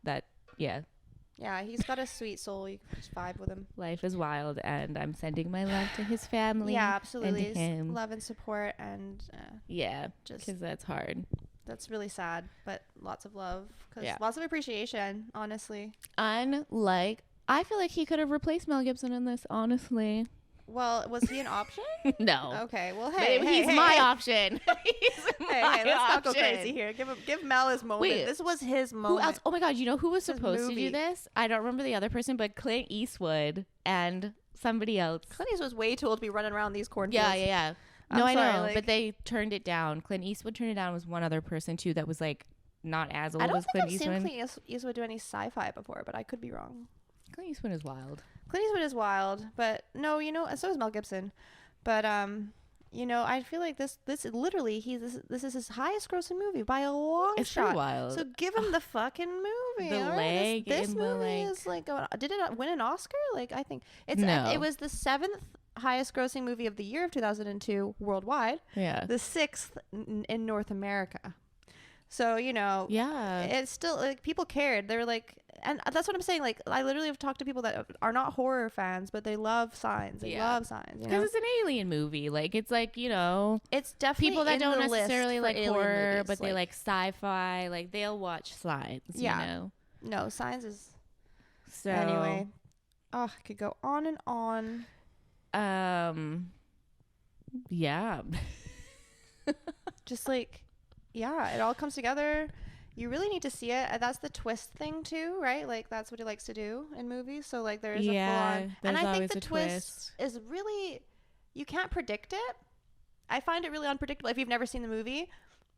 Yeah, he's got a sweet soul. You can just vibe with him. life is wild, and I'm sending my love to his family. Yeah, absolutely. And to him. Love and support, and Yeah, just because that's hard. that's really sad, but lots of love, because Yeah. lots of appreciation. Honestly. Unlike, I feel like he could have replaced Mel Gibson in this. Honestly, Well, was he an option? no. Okay. Well, But hey, he's hey, my hey. option. He's Hey, my let's not go option. crazy here. Give Mel his moment. Wait, This was his Who moment. else? Oh my god! You know who was His supposed to movie. do this? I don't remember the other person, but Clint Eastwood and somebody else. Clint Eastwood was way too old to be running around these cornfields. Yeah, yeah, yeah. I'm No, I sorry, know, like- but they turned it down. Clint Eastwood turned it down. Was one other person too that was like not as old I don't as think Clint I've Eastwood. seen Clint Eastwood do any sci-fi before, but I could be wrong. Clint Eastwood is wild. Clint Eastwood is wild, but no, you know, so is Mel Gibson. But you know, I feel like this literally this is his highest grossing movie by a long It's shot. pretty wild. So give him the fucking movie. The all right? leg This in the, movie like- is like, did it win an Oscar? Like, I think No. it was the 7th highest grossing movie of the year of 2002 worldwide, Yeah. the 6th in North America. So, you know, Yeah. it's still like people cared. They were like, and that's what I'm saying. Like, I literally have talked to people that are not horror fans, but they love Signs. They Yeah. love Signs. You Because know, it's an alien movie. Like it's like, you know, it's definitely people that in don't the list necessarily for like alien horror, movies, but they like sci-fi. Like they'll watch Signs. Yeah. You know. No, Signs is So anyway. Oh, I could go on and on. Yeah. Just like, yeah, it all comes together. You really need to see it. That's the twist thing too, right? Like that's what he likes to do in movies. So like there is a full on, and there's I think always the a twist is really, you can't predict it. I find it really unpredictable if you've never seen the movie.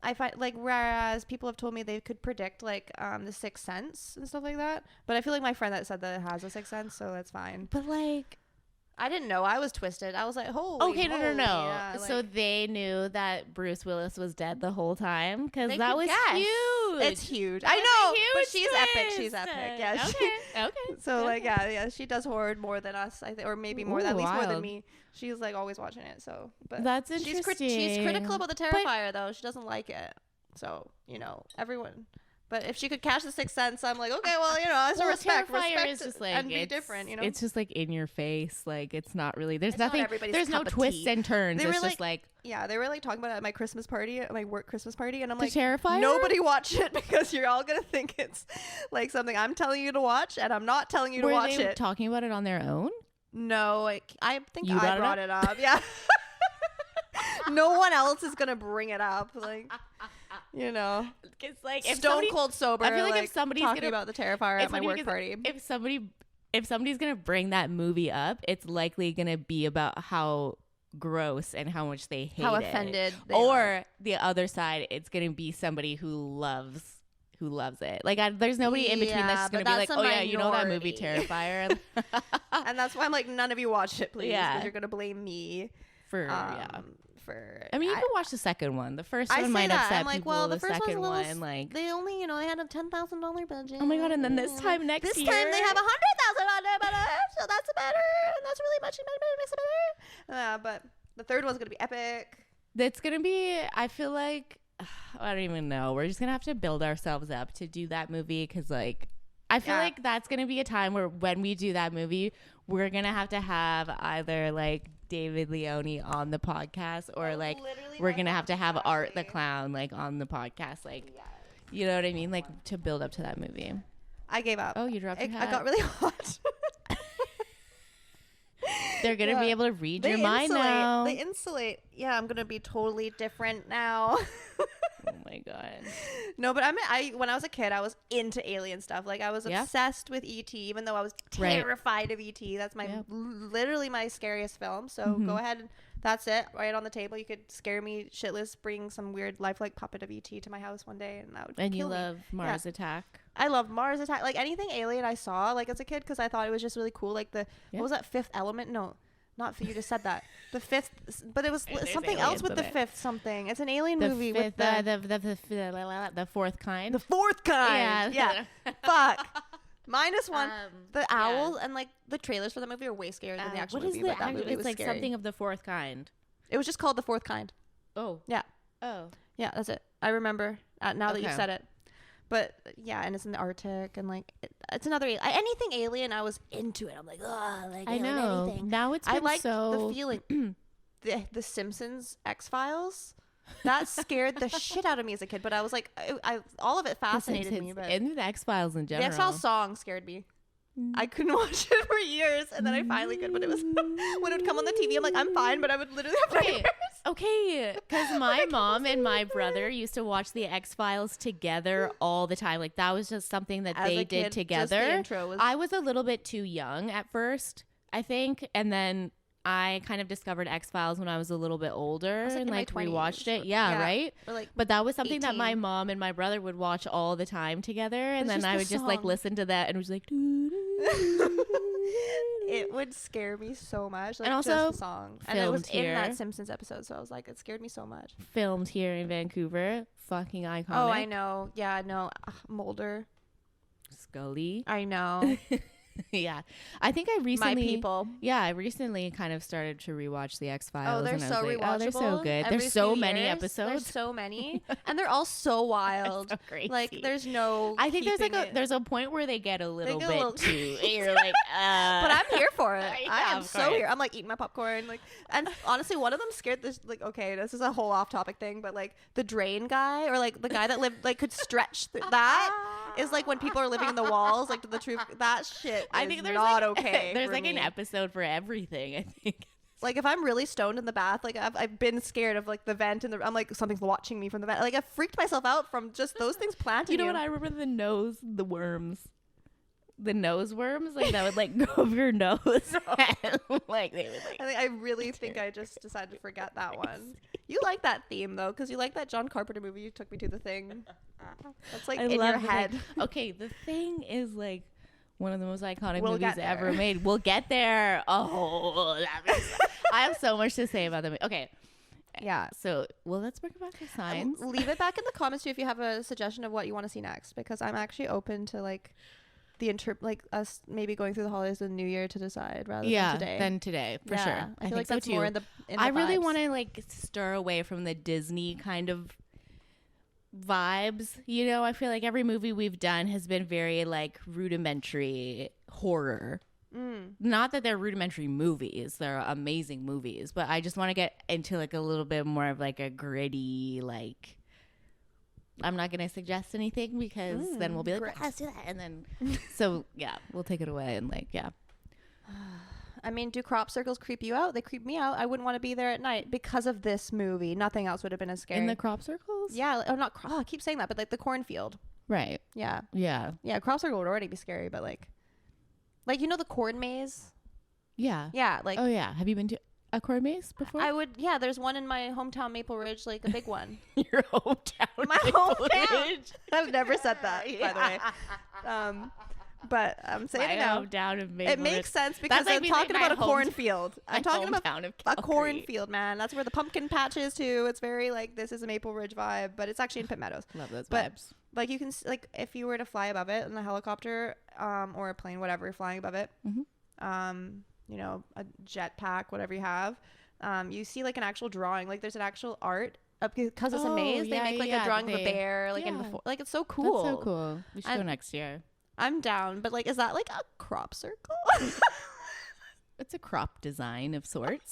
I find like, whereas people have told me they could predict like the Sixth Sense and stuff like that, but I feel like my friend that said that it has a Sixth Sense, so that's fine. But like, I didn't know. I was twisted. I was like, holy okay, no. moly. Yeah, So like, they knew that Bruce Willis was dead the whole time because they that could was guess. huge. It's huge. That I was know, a but huge she's epic. She's twist. epic. Yeah. Okay. So like yeah, she does horror more than us, I think, or maybe more, at Ooh, least more than wild. me. She's like always watching it. So, but That's she's interesting. she's critical about the Terrifier though. She doesn't like it. So you know, everyone. But if she could catch the Sixth Sense, I'm like, okay, well, you know, respect is just like, and be different, you know. It's just like in your face, like it's not really. There's It's nothing. not everybody's There's no cup of twists tea. and turns. They It's were just like yeah, they were like talking about it at my Christmas party, at my work Christmas party, and I'm The like, Terrifier? nobody watch it because you're all gonna think it's like something I'm telling you to watch, and I'm not telling you to were watch they it. talking about it on their own? No, I think You I brought it up. Yeah. No one else is gonna bring it up, like, you know. It's like if Stone cold sober. I feel like if somebody's talking gonna, about the Terrifier at my work party. If somebody's gonna bring that movie up, it's likely gonna be about how gross and how much they hate How it. offended they or are. the other side, it's gonna be somebody who loves it. Like there's nobody in between that's just but gonna be like, that's a oh yeah, you know that movie minority. Terrifier. And that's why I'm like, none of you watch it, please, Yeah. because you're gonna blame me For I mean, you can watch the second one. The first one might upset I'm like, people. well, the the first second one's a little, one, like, they only, they had a $10,000 budget. oh my god! And then this time next This year, time they have $100,000 budget, so that's better, and that's really much better. But the third one's gonna be epic. That's gonna be. I feel like I don't even know. We're just gonna have to build ourselves up to do that movie because, like, I feel like that's gonna be a time where when we do that movie, we're gonna have either like David Leone on the podcast or like we're gonna have to have Art the Clown like on the podcast, like, you know what I mean, like to build up to that movie. I gave up. Oh, you dropped your hat. I got really hot. They're gonna be able to read your mind now. They insulate. Yeah, I'm gonna be totally different now. Oh my god. No, but when I was a kid, I was into alien stuff. Like, I was obsessed with E.T., even though I was terrified of E.T. That's literally my scariest film. So go ahead. That's it. Right on the table. You could scare me shitless, bring some weird lifelike puppet of E.T. to my house one day, and that would And kill you me. love Mars Attack. I love Mars Attack. Like, anything alien I saw, like, as a kid, because I thought it was just really cool. Like, what was that, Fifth Element? No. Not for you just said that. The fifth, but it was something else with the fifth something. It's an alien movie with the fourth kind. The fourth kind. Yeah. Fuck. Minus one. The owls and like the trailers for the movie are way scarier than the actual movie. But that movie was like scary. something of the fourth kind. It was just called The Fourth Kind. Oh. Yeah. Oh. Yeah, that's it. I remember now that you've said it. But yeah, and it's in the Arctic, and like it's another anything alien. I was into it. I'm like, oh, like I know. anything. Now it's been I like so the feeling. the Simpsons X-Files. That scared the shit out of me as a kid. But I was like, all of it fascinated me. But and the X-Files in general. The X-Files song scared me. I couldn't watch it for years, and then I finally could. But it was when it would come on the TV, I'm like, I'm fine, but I would literally have nightmares. Okay, because my mom and my brother used to watch the X-Files together all the time. Like, that was just something that they did together. The intro was... I was a little bit too young at first, I think, and then I kind of discovered X-Files when I was a little bit older and like rewatched it. Yeah, right? Like but that was something 18. that my mom and my brother would watch all the time together, and then I would just like listen to that and it was like it would scare me so much. Like, and also just the song. And it was here, in that Simpsons episode, so I was like, it scared me so much. Filmed here in Vancouver. Fucking iconic. Oh, I know. Yeah, no. Mulder. Scully. I know. Yeah, I think I recently. My people. Yeah, I recently kind of started to rewatch the X-Files. Oh, they're so rewatchable. Oh, they're so good. There's so many episodes. There's so many, and they're all so wild. So crazy. Like, there's no. I think there's a point where they get a little bit too. You're like, but I'm here for it. Yeah, I am so here. I'm like eating my popcorn, like, and honestly, one of them scared this. Like, okay, this is a whole off-topic thing, but like the drain guy, or like the guy that lived, like, could stretch that. Is like when people are living in the walls, like the truth. That shit. I think there's not okay. There's like an episode for everything. I think. Like, if I'm really stoned in the bath, like I've been scared of like the vent and I'm like, something's watching me from the vent. Like, I've freaked myself out from just those things planting. You know what? I remember the worms. The nose worms, like that would like go over your nose. Like they would like. I really think I just decided to forget that one. You like that theme though, because you like that John Carpenter movie. You took me to The Thing. That's like in your head. Okay, The Thing is like one of the most iconic movies ever made. We'll get there. Oh, I have so much to say about the movie. Okay. Yeah. So, well, let's bring it back to science. Leave it back in the comments too if you have a suggestion of what you want to see next, because I'm actually open to like us maybe going through the holidays and New Year to decide rather than today for sure. I feel like that's more in the I really want to like stir away from the Disney kind of vibes. You know, I feel like every movie we've done has been very like rudimentary horror. Not that they're rudimentary movies, they're amazing movies, but I just want to get into like a little bit more of like a gritty, like, I'm not going to suggest anything because then we'll be like, let's do that. And then, so yeah, we'll take it away and like, yeah. I mean, do crop circles creep you out? They creep me out. I wouldn't want to be there at night because of this movie. Nothing else would have been as scary. In the crop circles? Yeah. Oh, not I keep saying that, but like the cornfield. Right. Yeah. Yeah. Yeah. Crop circle would already be scary, but like, you know, the corn maze? Yeah. Yeah. Like, oh, yeah. Have you been to a corn maze before? I would. Yeah. There's one in my hometown, Maple Ridge, like a big one. Your hometown. My Maple hometown. Ridge. I've never said that, by the way. But I'm saying it now. Down in Maple It makes sense because like I'm talking about a cornfield. I'm talking about a cornfield, man. That's where the pumpkin patch is too. It's very like, this is a Maple Ridge vibe, but it's actually in Pitt Meadows. Love those but, vibes. Like you can like if you were to fly above it in a helicopter or a plane, whatever, flying above it, you know, a jetpack, whatever you have, you see like an actual drawing. Like there's an actual art. Because it's a maze, they make like a drawing of a bear, like in the like it's so cool. That's so cool. We should go next year. I'm down, but like, is that like a crop circle? It's a crop design of sorts.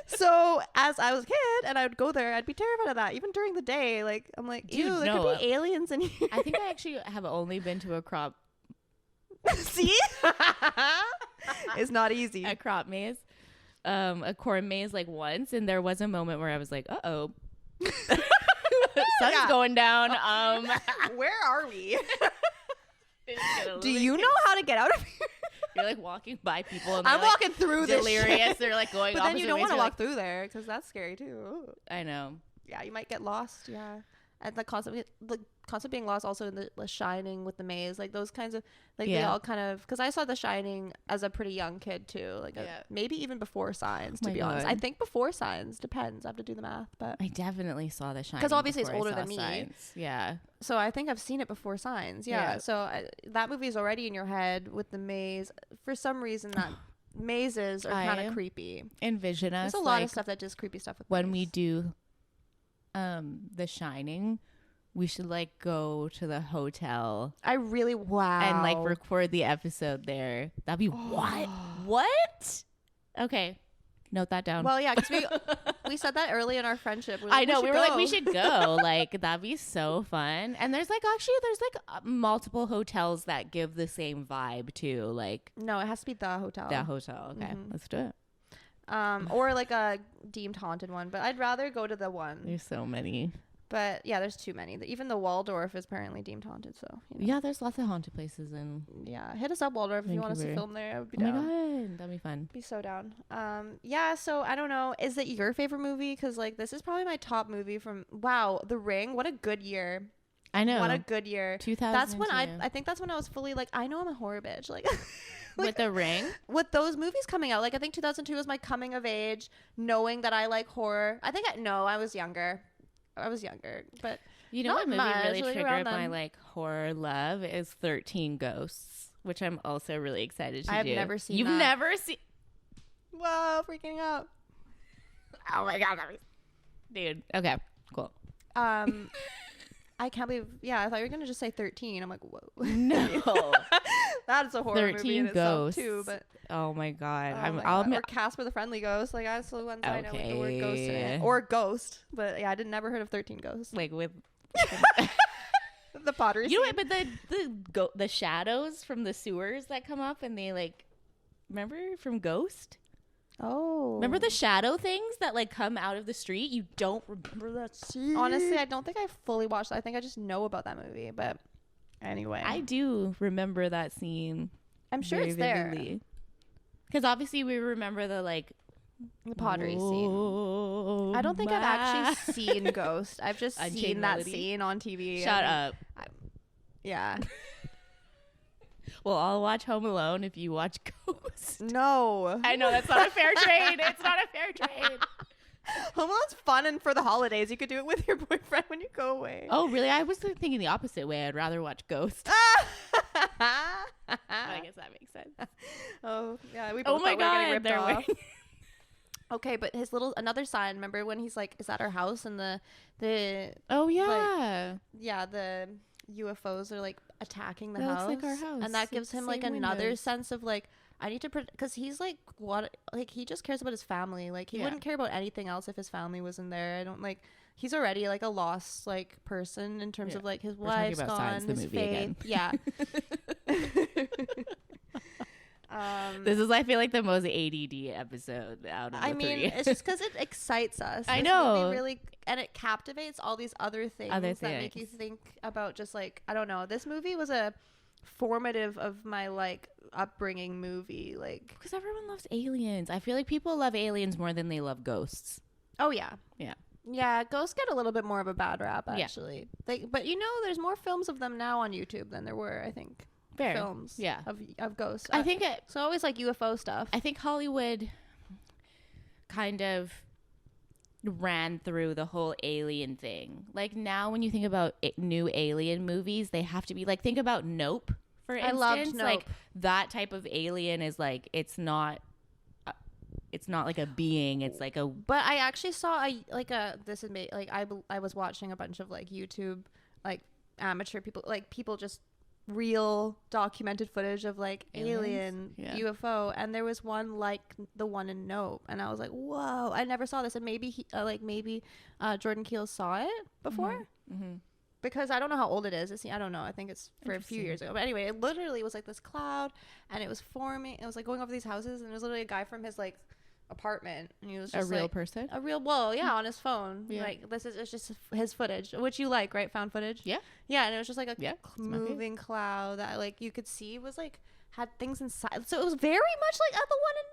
So as I was a kid and I would go there, I'd be terrified of that. Even during the day, like I'm like, dude, ew, there could be aliens in here. I think I actually have only been to a crop. See, it's not easy. A crop maze, a corn maze, like once, and there was a moment where I was like, "Uh-oh, sun's going down." Where are we? Do you know how to get out of here? You're like walking by people, and I'm walking through this delirious. They're like going. But then you don't want to walk through there because that's scary too. I know. Yeah, you might get lost. Yeah, and the concept being lost also in the Shining with the maze, like those kinds of like they all kind of, because I saw The Shining as a pretty young kid too, like maybe even before Signs, to be honest. I think before Signs, depends. I have to do the math, but I definitely saw The Shining because obviously it's older than me. Signs. Yeah, so I think I've seen it before Signs. So that movie is already in your head with the maze. For some reason, that mazes are kind of creepy. Envision us. There's a lot of stuff that just creepy stuff with when we do The Shining. We should like go to the hotel. And like record the episode there. That'd be what? Okay, note that down. Well, yeah, because we said that early in our friendship. I know we were like, we should go. Like that'd be so fun. And there's like multiple hotels that give the same vibe too. Like no, it has to be the hotel. The hotel. Okay, let's do it. Or like a deemed haunted one, but I'd rather go to the one. There's so many. But yeah, there's too many. Even the Waldorf is apparently deemed haunted. So you know. Yeah, there's lots of haunted places in. Yeah, hit us up, Waldorf, if you want us to film there. I would be down. Oh my god, that'd be fun. Be so down. Yeah. So I don't know. Is it your favorite movie? Because like this is probably my top movie from. Wow, The Ring. What a good year. I know. What a good year. 2000. That's when I think that's when I was fully like, I know I'm a horror bitch. Like. With The Ring? With those movies coming out. Like I think 2002 was my coming of age, knowing that I like horror. I was younger. But you know what movie really triggered my like horror love is 13 Ghosts, which I'm also really excited to do. I've never seen. You've never seen? Whoa, freaking out! Oh my god, dude. Okay, cool. I can't believe. Yeah, I thought you were gonna just say 13. I'm like, whoa. No, that's a horror 13 movie in itself too. But oh my god, or Casper the Friendly Ghost. Like that's the ones I know with the word ghost in it, or ghost. But yeah, I never heard of 13 Ghosts. Like with the pottery. You know what? But the shadows from the sewers that come up and they like, remember from Ghost? Oh, remember the shadow things that like come out of the street? You don't remember that scene? Honestly, I don't think I fully watched that. I think I just know about that movie. But anyway, I do remember that scene. I'm sure it's there. Because obviously we remember the pottery scene. I don't think I've actually seen Ghost. I've just seen that scene on TV. Shut up. Yeah. Well, I'll watch Home Alone if you watch Ghost. No. I know, that's not a fair trade. It's not a fair trade. Home Alone's fun, and for the holidays, you could do it with your boyfriend when you go away. Oh, really? I was thinking the opposite way. I'd rather watch Ghost. I guess that makes sense. Oh, yeah. We both thought we were getting ripped off. Okay, but his another sign. Remember when he's like, "Is that our house?" And Oh yeah. the UFOs are like attacking the That house. looks like our house. And that gives him like Same another windows. sense of like, I need to, because he's like, what, like he just cares about his family. Like he Yeah. wouldn't care about anything else if his family wasn't there. I don't like. He's already like a lost like person in terms Yeah. of like his We're talking wife's about Signs, gone, the his movie faith. again. Yeah. This is, I feel like, the most ADD episode out of the I mean, three. it's just because it excites us. I This know. movie really, and it captivates all these other things that make you think about just like, I don't know. This movie was a formative of my like upbringing movie. Like, Because everyone loves aliens. I feel like people love aliens more than they love ghosts. oh yeah. Yeah. Yeah, ghosts get a little bit more of a bad rap, Yeah. actually. But you know, there's more films of them now on YouTube than there were, I think. Fair. Films. Yeah. Of ghosts. I think so. Always like UFO stuff. I think Hollywood kind of ran through the whole alien thing. Like now, when you think about new alien movies, they have to be like, think about Nope, for instance. I loved Nope. Like that type of alien is like, it's not like a being. It's like a. But I actually saw this is like I was watching a bunch of like YouTube like amateur people, like people just real documented footage of like alien UFO, and there was one like the one in Nope, and I was like, whoa, I never saw this. And maybe Jordan Peele saw it before. Mm-hmm. Because I don't know how old it is. I don't know. I think it's for a few years ago. But anyway, it literally was like this cloud, and it was forming. It was like going over these houses, and there was literally a guy from his like apartment, and he was just A real like, person? on his phone. Yeah. Like it's just his footage, which you like, right? Found footage. Yeah. Yeah, and it was just like a moving cloud that like you could see was like had things inside. So it was very much like the one in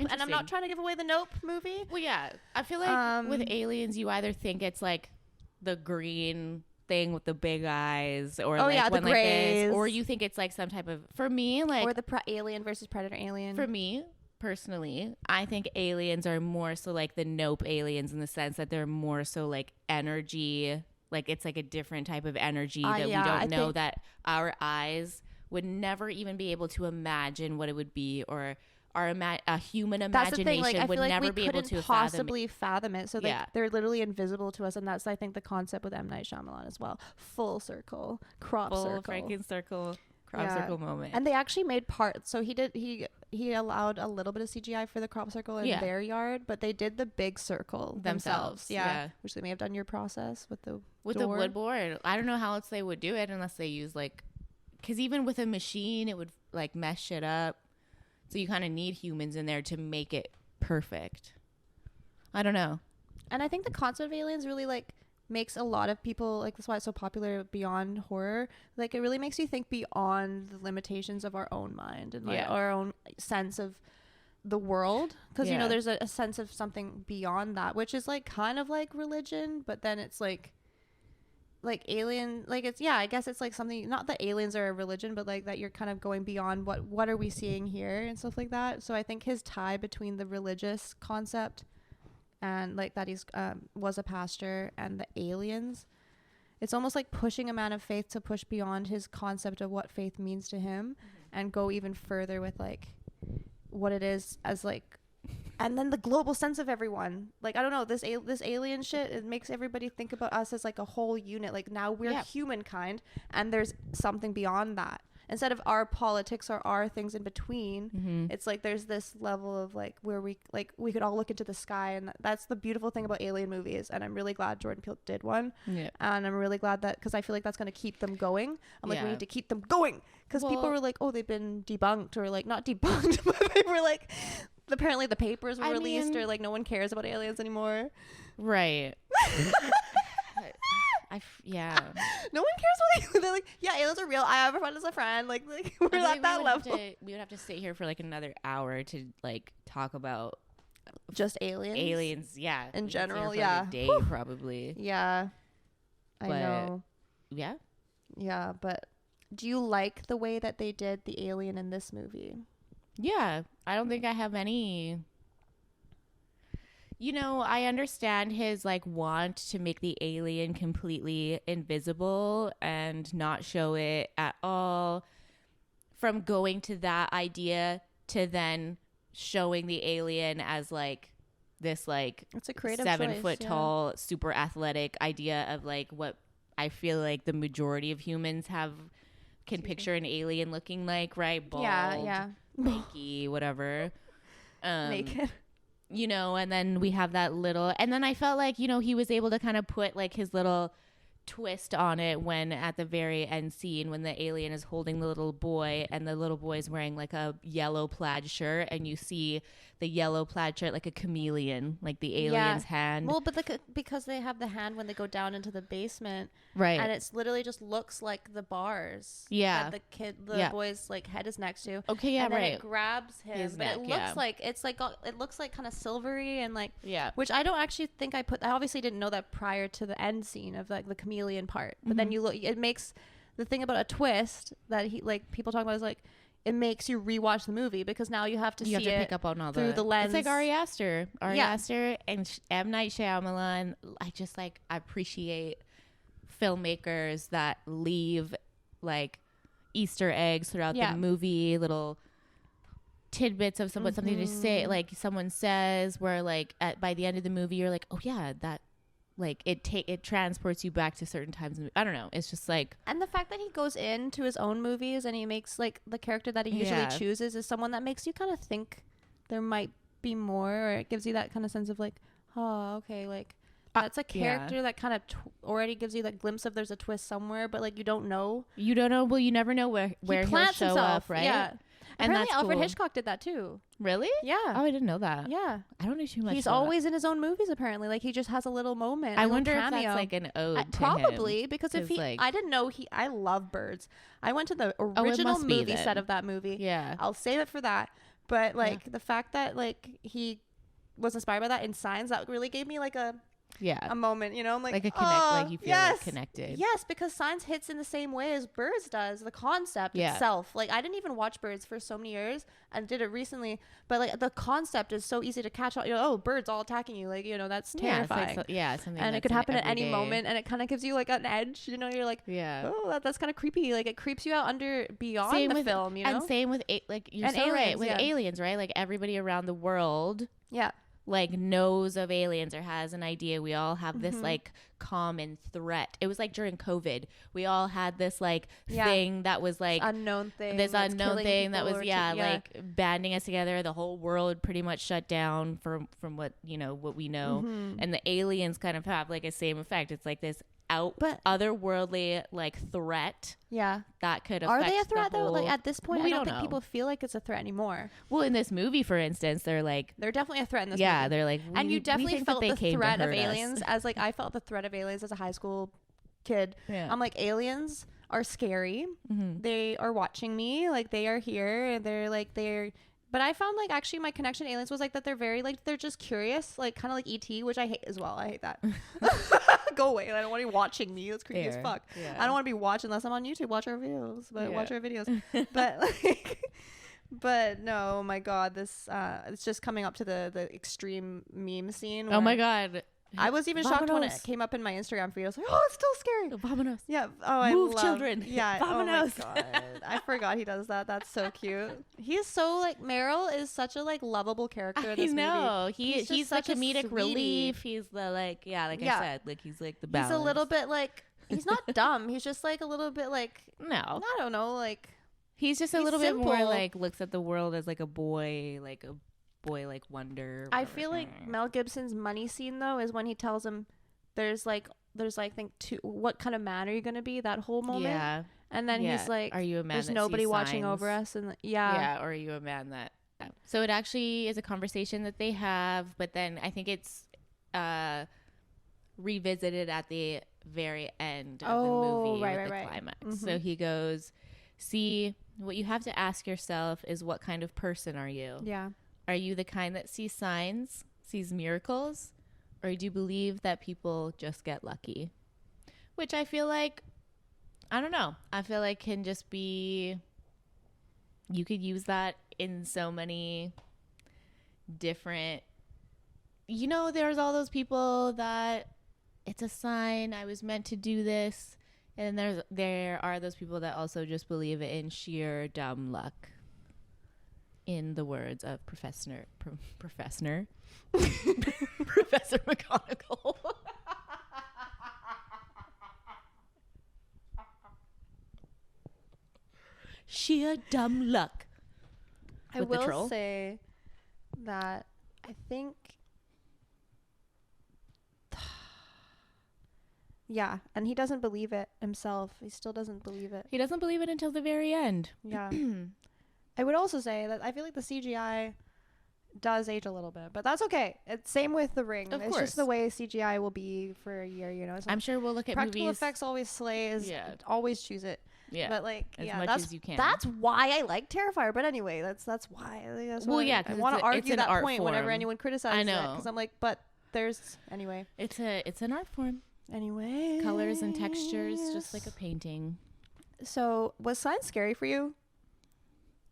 Nope. And I'm not trying to give away the Nope movie. Well, yeah, I feel like with aliens, you either think it's like the green thing with the big eyes, or the one like grays, this, or you think it's like some type of, for me, like, or the alien versus predator alien. For me personally, I think aliens are more so like the Nope aliens, in the sense that they're more so like energy, like it's like a different type of energy that we don't know, that our eyes would never even be able to imagine what it would be, or a human imagination would never be able to possibly fathom it. So they're literally invisible to us, and that's, I think, the concept with M. Night Shyamalan as well. Full circle, crop circle, Franken-circle, crop circle moment. And they actually made parts. So he allowed a little bit of CGI for the crop circle in their yard, but they did the big circle themselves. Yeah, which they may have done your process with the wood board. I don't know how else they would do it unless they use like, because even with a machine, it would like mess shit up. So you kind of need humans in there to make it perfect. I don't know. And I think the concept of aliens really like makes a lot of people, like, that's why it's so popular beyond horror. Like, it really makes you think beyond the limitations of our own mind and like our own sense of the world. Because, you know, there's a sense of something beyond that, which is like kind of like religion, but then it's like alien, like it's, I guess it's like something, not that aliens are a religion, but like that you're kind of going beyond what are we seeing here and stuff like that. So I think his tie between the religious concept and like that he's was a pastor, and the aliens, it's almost like pushing a man of faith to push beyond his concept of what faith means to him, and go even further with like what it is as like, and then the global sense of everyone. Like, I don't know, this alien shit, it makes everybody think about us as like a whole unit. Like, now we're humankind, and there's something beyond that. Instead of our politics or our things in between, it's like there's this level of like where we could all look into the sky, and that's the beautiful thing about alien movies. And I'm really glad Jordan Peele did one, and I'm really glad that, because I feel like that's going to keep them going. I'm like, we need to keep them going, because people were like, oh, they've been debunked, or like not debunked, but they were like, apparently the papers were released, or like no one cares about aliens anymore. Right. No one cares what they're like, aliens are real. I have a friend as a friend. Like we're at that level. We would have to sit here for like another hour to like talk about just aliens. In general, for like a day probably. I know. Yeah, but do you like the way that they did the alien in this movie? Yeah, I don't think I have any. You know, I understand his like want to make the alien completely invisible and not show it at all. From going to that idea to then showing the alien as like this like It's a creative 7-foot choice, tall, super athletic idea of like what I feel like the majority of humans can picture an alien looking like, right? Bald, lanky, whatever. Naked. You know, and then we have that little, and then I felt like, you know, he was able to kind of put like his little twist on it when at the very end scene when the alien is holding the little boy and the little boy is wearing like a yellow plaid shirt, and you see the yellow plaid shirt like a chameleon, like the alien's hand. Well, but because they have the hand when they go down into the basement, right? And it's literally just looks like the bars. Yeah, that the boy's like head is next to. Okay, yeah, and then right. It grabs him, his but neck, it looks like it looks like kind of silvery and like which I don't actually think I obviously didn't know that prior to the end scene of like the chameleon part, but then you look, it makes the thing about a twist that he like people talk about is like it makes you rewatch the movie because now you have to pick up on all through the lens. It's like Ari Aster and M. Night Shyamalan. I just like appreciate filmmakers that leave like Easter eggs throughout the movie, little tidbits of something to say, like someone says where like by the end of the movie you're like, oh yeah, that like it transports you back to certain times. I don't know. It's just like, and the fact that he goes into his own movies and he makes like the character that he usually chooses is someone that makes you kind of think there might be more, or it gives you that kind of sense of like, oh, okay, like that's a character that kind of already gives you that glimpse of there's a twist somewhere, but like you don't know. Well, you never know where he'll show up, right? Yeah. And apparently that's Alfred cool. Hitchcock did that too. Really? Yeah. Oh, I didn't know that. Yeah. I don't know too much. He's always in his own movies apparently. Like he just has a little moment. I wonder if that's like an ode to probably him. Because if I didn't know I love birds. I went to the original movie set of that movie. Yeah. I'll save it for that. But like the fact that like he was inspired by that in Signs, that really gave me like a moment, you know. I'm like a connect, like you feel like connected. Yes, because Signs hits in the same way as Birds does. The concept itself, like I didn't even watch Birds for so many years and did it recently, but like the concept is so easy to catch on. You know, oh, birds all attacking you, like, you know, that's terrifying. Something, and it could happen at any moment, and it kind of gives you like an edge. You know, you're like, oh, that's kind of creepy. Like it creeps you out beyond the film. You know, and same with like you're so right with aliens, right? Like everybody around the world, like knows of aliens or has an idea. We all have this like common threat. It was like during COVID, we all had this like thing that was like this unknown thing that was like banding us together. The whole world pretty much shut down from what what we know, and the aliens kind of have like a same effect. It's like this otherworldly like threat that could affect are they a threat though? Like at this point, well, I don't think people feel like it's a threat anymore. Well, in this movie, for instance, they're definitely a threat in this movie. They're like, and you definitely felt the threat of aliens as like I felt the threat of aliens as a high school kid. I'm like, aliens are scary. They are watching me, like they are here, and they're but I found like actually my connection to aliens was like that they're very like they're just curious, like kind of like ET, which I hate as well. I hate that. Go away. I don't want you watching me. That's creepy as fuck. I don't want to be watching unless I'm on YouTube. Watch our videos. But watch our videos. But like but no, oh my god, this it's just coming up to the extreme meme scene. Oh my god. I was even shocked when it came up in my Instagram feed. I was like, oh, it's still scary. Vamonos. Yeah. Oh, I Move love children. Yeah. Vamonos. Oh my god. I forgot he does that. That's so cute. He is so like Meryl is such a like lovable character in this movie. He's the comedic relief. He's the like I said, like he's like the balance. He's a little bit like he's not dumb. He's just like a little bit like I don't know, like he's just a little bit more like looks at the world as like a boy wonder. I feel like Mel Gibson's money scene though is when he tells him there's like I think what kind of man are you gonna be, that whole moment. And then he's like, are you a man there's nobody watching over us? And or are you a man that so it actually is a conversation that they have, but then I think it's revisited at the very end of the movie with the climax. So he goes, see, what you have to ask yourself is what kind of person are you? Are you the kind that sees signs, sees miracles, or do you believe that people just get lucky? Which I feel like, I don't know. I feel like can just be, you could use that in so many different, there's all those people that it's a sign, I was meant to do this. And there are those people that also just believe in sheer dumb luck. in the words of Professor Professor McGonagall. Sheer dumb luck. I will say that I think, yeah, and he doesn't believe it himself. He still doesn't believe it. He doesn't believe it until the very end. Yeah. I would also say that I feel like the CGI does age a little bit, but that's okay. It's same with The Ring. Of it's course. just the way CGI will be for a year, you know. So I'm sure we'll look at practical movies. effects always slays. Yeah. Always choose it. Yeah. But like, as yeah, much that's as you can. that's why I like Terrifier. But anyway, that's why. I think that's Well, why yeah, I 'cause want to argue it's an that art point whenever form. anyone criticizes I it, know. because I'm like, but there's anyway. It's an art form. Anyway, Colors and textures, just like a painting. So, was science scary for you?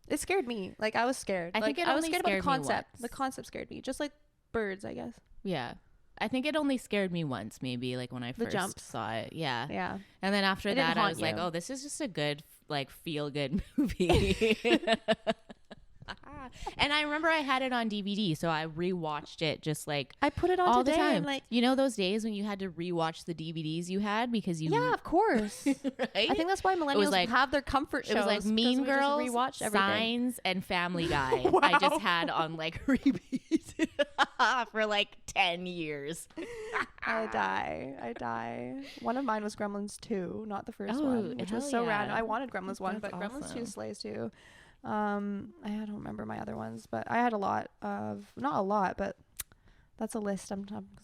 It scared me. Like, I was scared. I think it I was only scared about the scared me concept. once. The concept scared me. Just like birds, I guess. Yeah. I think it only scared me once, maybe, like when I The first jumps. saw it. Yeah. Yeah. And then after It didn't that, I haunt was like, you. oh, this is just a good, like, feel-good movie. And I remember I had it on DVD, so I rewatched it just like I put it on all today the time. and like, You know those days when you had to rewatch the DVDs you had because you yeah, of course. right? I think that's why millennials like- have their comfort shows. It was like 'cause Mean we just Girls, rewatched everything. Signs, and Family Guy. Wow. I just had on like repeat for like 10 years. I die. One of mine was Gremlins 2, not the first Oh, one, which was hell so yeah. random. I wanted Gremlins 1, That's but Gremlins 2 awesome. slays too. I don't remember my other ones, but I had a lot of, not a lot, but that's a list.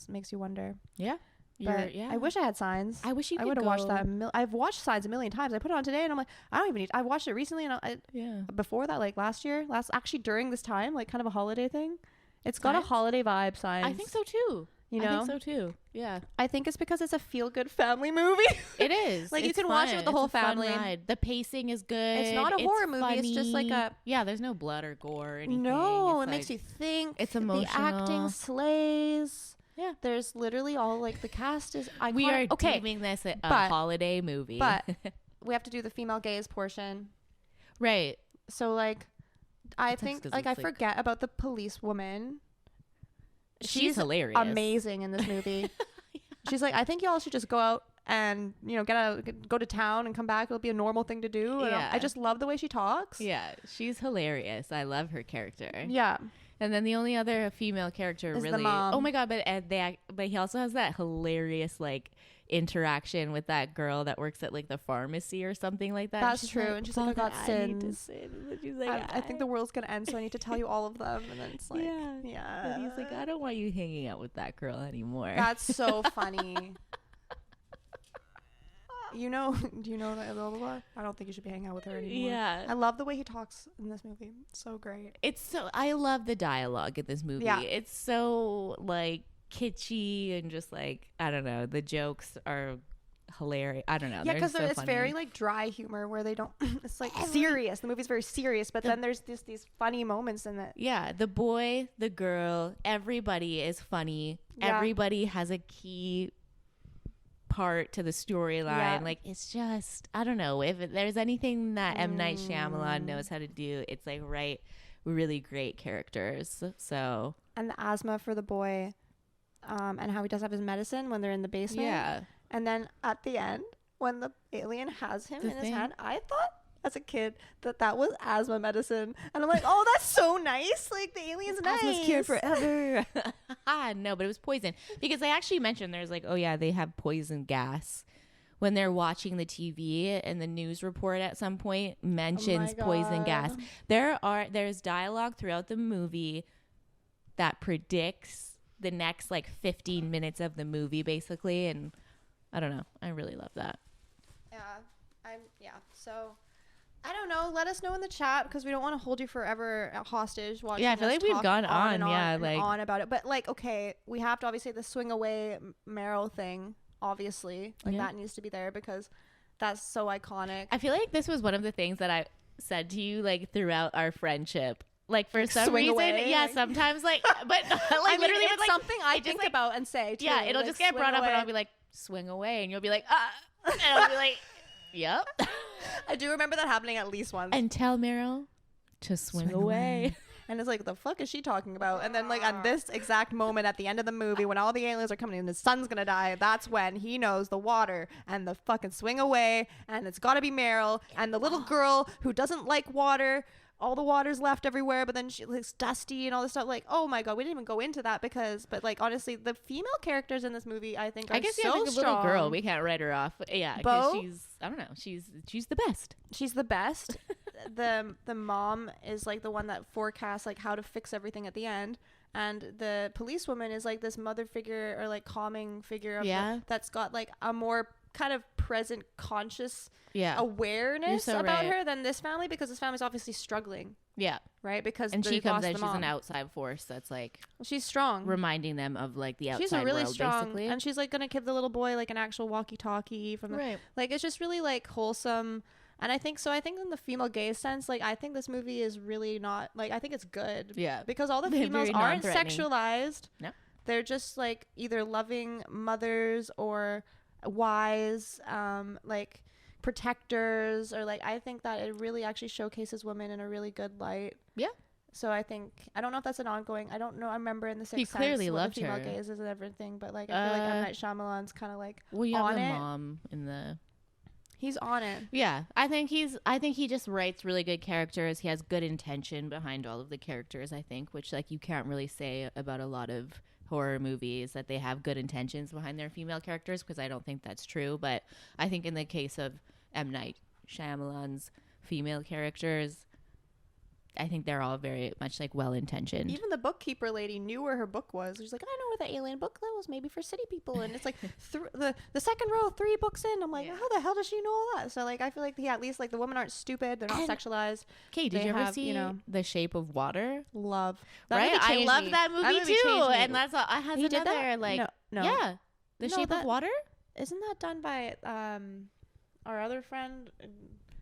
Makes you wonder. Yeah. But Yeah. I wish I had Signs. I wish you I could would have watched go- that. I've watched Signs a million times. I put it on today and I'm like, I don't even need, I watched it recently and Yeah. before that, like actually during this time, like kind of a holiday thing. It's got a Signs? holiday vibe, Signs. I think so too. You know? I think so too. Yeah. I think it's because it's a feel-good family movie. It is. Like, you It's can watch it fun. with the whole It's a fun family. ride. The pacing is good. It's not a horror movie, it's just like funny. a- Yeah, there's no blood or gore or anything. No, It's it makes like- you think. it's The acting emotional. slays. Yeah. There's literally all, like, the cast is iconic. We are okay, deeming this a but- holiday movie. but we have to do the female gaze portion. right. So, like, I That's think, 'cause like, I it's, like- forget about the police woman. She's hilarious. Amazing in this movie. She's like, I think y'all should just go out and, you know, go to town and come back. It'll be a normal thing to do. And Yeah. I just love the way she talks. Yeah, she's hilarious. I love her character. Yeah. And then the only other female character Is the really. mom. Oh my god! But he also has that hilarious like interaction with that girl that works at like the pharmacy or something like that. That's She's true. like, And she's like, I got "Father, need to sins. sin." And she's like, I think the world's gonna end, so I need to tell you all of them. And then it's like, yeah. And he's like, I don't want you hanging out with that girl anymore. That's so funny. You know, do you know that blah, blah, blah? I don't think you should be hanging out with her anymore. Yeah. I love the way he talks in this movie. So great. I love the dialogue in this movie. Yeah. It's so like kitschy and just like, I don't know, the jokes are hilarious. I don't know. Yeah, they're because so it's funny. very like dry humor where they don't. It's like serious. The movie's very serious, but then there's these funny moments in it. Yeah, the boy, the girl, everybody is funny. Yeah. Everybody has a key part to the storyline. Yeah. Like, it's just, I don't know. If there's anything that M. Night Shyamalan knows how to do, it's like write really great characters. So, And the asthma for the boy, and how he does have his medicine when they're in the basement. yeah. And then at the end, when the alien has him The in his thing- hand, I thought as a kid that was asthma medicine. And I'm like, oh, that's so nice. Like, the alien's nice. Asthma's cured forever. No, but it was poison. Because they actually mentioned there's like, oh yeah, they have poison gas. When they're watching the TV and the news report at some point mentions poison gas. God. There's dialogue throughout the movie that predicts the next like 15 minutes of the movie basically. And I don't know. I really love that. Yeah. So, I don't know. Let us know in the chat because we don't want to hold you forever hostage watching. Yeah, I feel us like we've talk gone on and on, yeah, and like- on about it. But like, okay, we have to obviously the swing away Meryl thing. Obviously, like Yeah. that needs to be there because that's so iconic. I feel like this was one of the things that I said to you like throughout our friendship. Like for some Swing reason, away, yeah, like- sometimes like, but like I mean, literally, it's but, like, something I just, think like- about and say. Too, yeah, it'll like, just get swing brought up and away. I'll be like, swing away, and you'll be like, and I'll be like, yep. I do remember that happening at least once. And tell Meryl to swing away. And it's like, the fuck is she talking about? And then like on this exact moment at the end of the movie, when all the aliens are coming and the son's gonna die, that's when he knows the water and the fucking swing away, and it's gotta be Meryl and the little girl who doesn't like water. All the water's left everywhere, but then it's dusty and all this stuff. Like, oh my god, we didn't even go into that but like honestly, the female characters in this movie, I think, are so like a strong. Little girl, we can't write her off. Yeah, because she's, I don't know, she's the best. She's the best. The mom is like the one that forecasts like how to fix everything at the end, and the policewoman is like this mother figure or like calming figure of that's got like a more kind of present conscious awareness about her than this family, because this family's obviously struggling. Yeah. Right? Because and she comes in, she's an outside force that's like, she's strong, reminding them of like the outside she's a really world, strong, basically. and she's like gonna give the little boy like an actual walkie-talkie from the, like it's just really like wholesome. And I think in the female gaze sense, like I think this movie is really not like, I think it's good. Yeah. Because all the females aren't sexualized. No. They're just like either loving mothers or wise, like protectors, or like I think that it really actually showcases women in a really good light. Yeah. So I think, I don't know if that's an ongoing, I don't know, I remember in the Sixth Sense clearly loved the female her. gaze is and everything, but like I feel like M. Night Shyamalan's kind of like well, you have on the it. mom in the... He's on it. Yeah, I think he just writes really good characters. He has good intention behind all of the characters, I think, which like you can't really say about a lot of horror movies, that they have good intentions behind their female characters, because I don't think that's true. But I think in the case of M. Night Shyamalan's female characters, I think they're all very much like well-intentioned. Even the bookkeeper lady knew where her book was. She's like, I know where the alien book was, maybe for city people. And it's like the second row, 3 books in. I'm like, how the hell does she know all that? So like, I feel like at least like the women aren't stupid. They're not sexualized. Okay, did you ever see The Shape of Water? Love. Right? I love that movie too. And that's all. I had another like, no. Yeah. The Shape of Water? Isn't that done by our other friend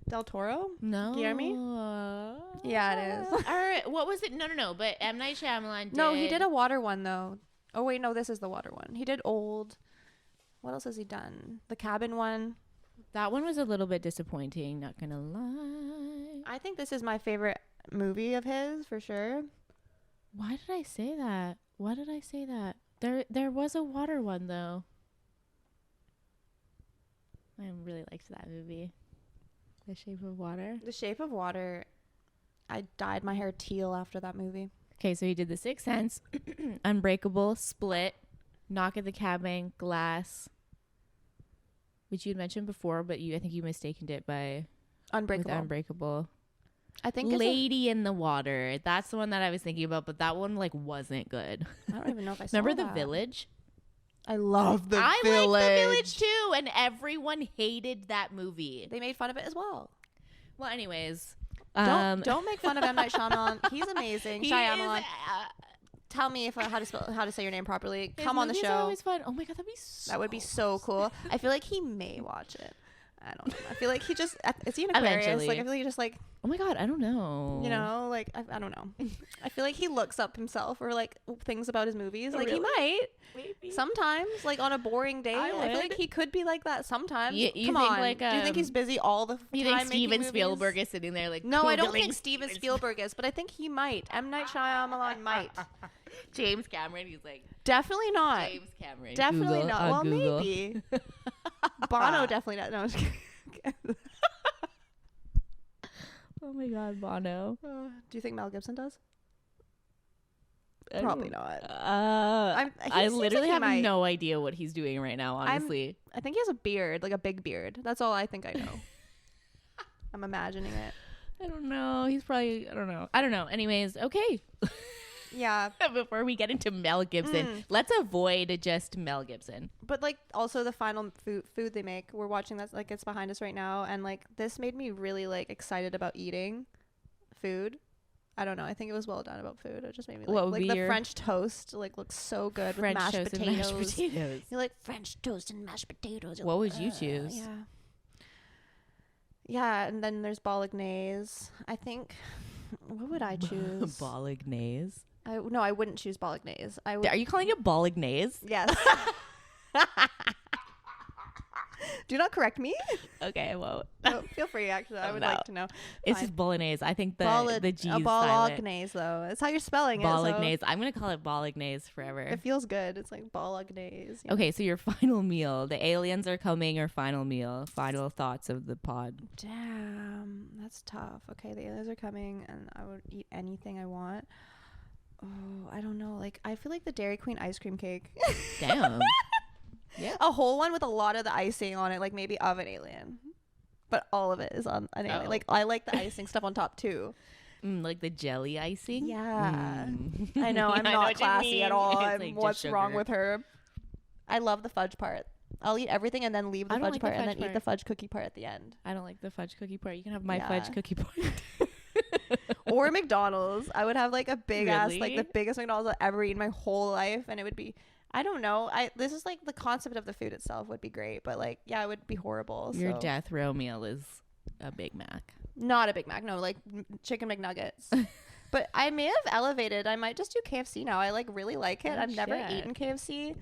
Del Toro? No. Guillermo? Yeah, it is. All right. What was it? No. But M. Night Shyamalan did... No, he did a water one, though. Oh, wait, no, this is the water one. He did Old. What else has he done? The Cabin one. That one was a little bit disappointing, not gonna lie. I think this is my favorite movie of his, for sure. Why did I say that? Why did I say that? There was a water one, though. I really liked that movie. The Shape of Water. The Shape of Water. I dyed my hair teal after that movie. Okay, so he did The Sixth Sense, Unbreakable, Split, Knock at the Cabin, Glass, which you had mentioned before, but I think you mistaken it by Unbreakable. I think Lady in the Water. That's the one that I was thinking about, but that one like wasn't good. I don't even know if I saw Remember that. The Village? I love The Village. I like The Village too, and everyone hated that movie. They made fun of it as well. Well, anyways, don't make fun of M. Night Shyamalan. He's amazing. Shyamalan. Tell me how to say your name properly. Come on the show. Always fun. Oh my god, that would be so cool. I feel like he may watch it. I don't know. I feel like he just is he an Aquarius? Eventually. Like I feel like he just like, oh my god, I don't know. You know, like I don't know. I feel like he looks up himself or like things about his movies. Oh, like really? he might Maybe. sometimes, like on a boring day. I feel like he could be like that sometimes. You Come think on. Like, do you think he's busy all the time? You think Steven Spielberg is sitting there like? No, I don't think Steven Spielberg is, but I think he might. M. Night Shyamalan might. James Cameron, he's like, definitely not. James Cameron, definitely Google, not. Well, Google. maybe. Bono definitely not. No, I'm just kidding. Oh my god, Bono. Do you think Mel Gibson does? Probably not. I literally have no idea what he's doing right now, honestly. I think he has a beard, like a big beard. That's all I think I know. I'm imagining it. I don't know. He's probably, I don't know. Anyways, okay. Yeah. Before we get into Mel Gibson, let's avoid just Mel Gibson. But like also the final food they make, we're watching that, like it's behind us right now, and like this made me really like excited about eating food. I don't know. I think it was well done about food. It just made me like the French toast like looks so good French with mashed toast potatoes. And mashed potatoes. You like French toast and mashed potatoes. What would you choose? Yeah. Yeah, and then there's bolognese. I think. What would I choose? Bolognese. No, I wouldn't choose bolognese. Are you calling it bolognese? Yes. Do not correct me. Okay, I won't. No, feel free. Actually, I would like to know. It's Fine. just bolognese. I think the G is silent. Bolognese, though. It's how you're spelling Bolognese. I'm gonna call it bolognese forever. It feels good. It's like bolognese. You know? Okay, so your final meal. The aliens are coming. Your final meal. Final thoughts of the pod. Damn, that's tough. Okay, the aliens are coming, and I would eat anything I want. Oh, I don't know. Like, I feel like the Dairy Queen ice cream cake. Damn. Yeah. A whole one with a lot of the icing on it, like maybe of an alien. But all of it is on an alien. Like, I like the icing stuff on top, too. Like the jelly icing? Yeah. I know, I'm not classy at all. Like what's wrong with her? I love the fudge part. I'll eat everything and then leave the fudge part and then eat the fudge cookie part at the end. I don't like the fudge cookie part. You can have my fudge cookie part. Or McDonald's. I would have like a big ass, like the biggest McDonald's I've ever eaten my whole life, and it would be, I don't know. This is like the concept of the food itself would be great, but like, yeah, it would be horrible. Your death row meal is a Big Mac. Not a Big Mac, no, like chicken McNuggets. But I may have elevated. I might just do KFC now. I like really like it. I've never eaten KFC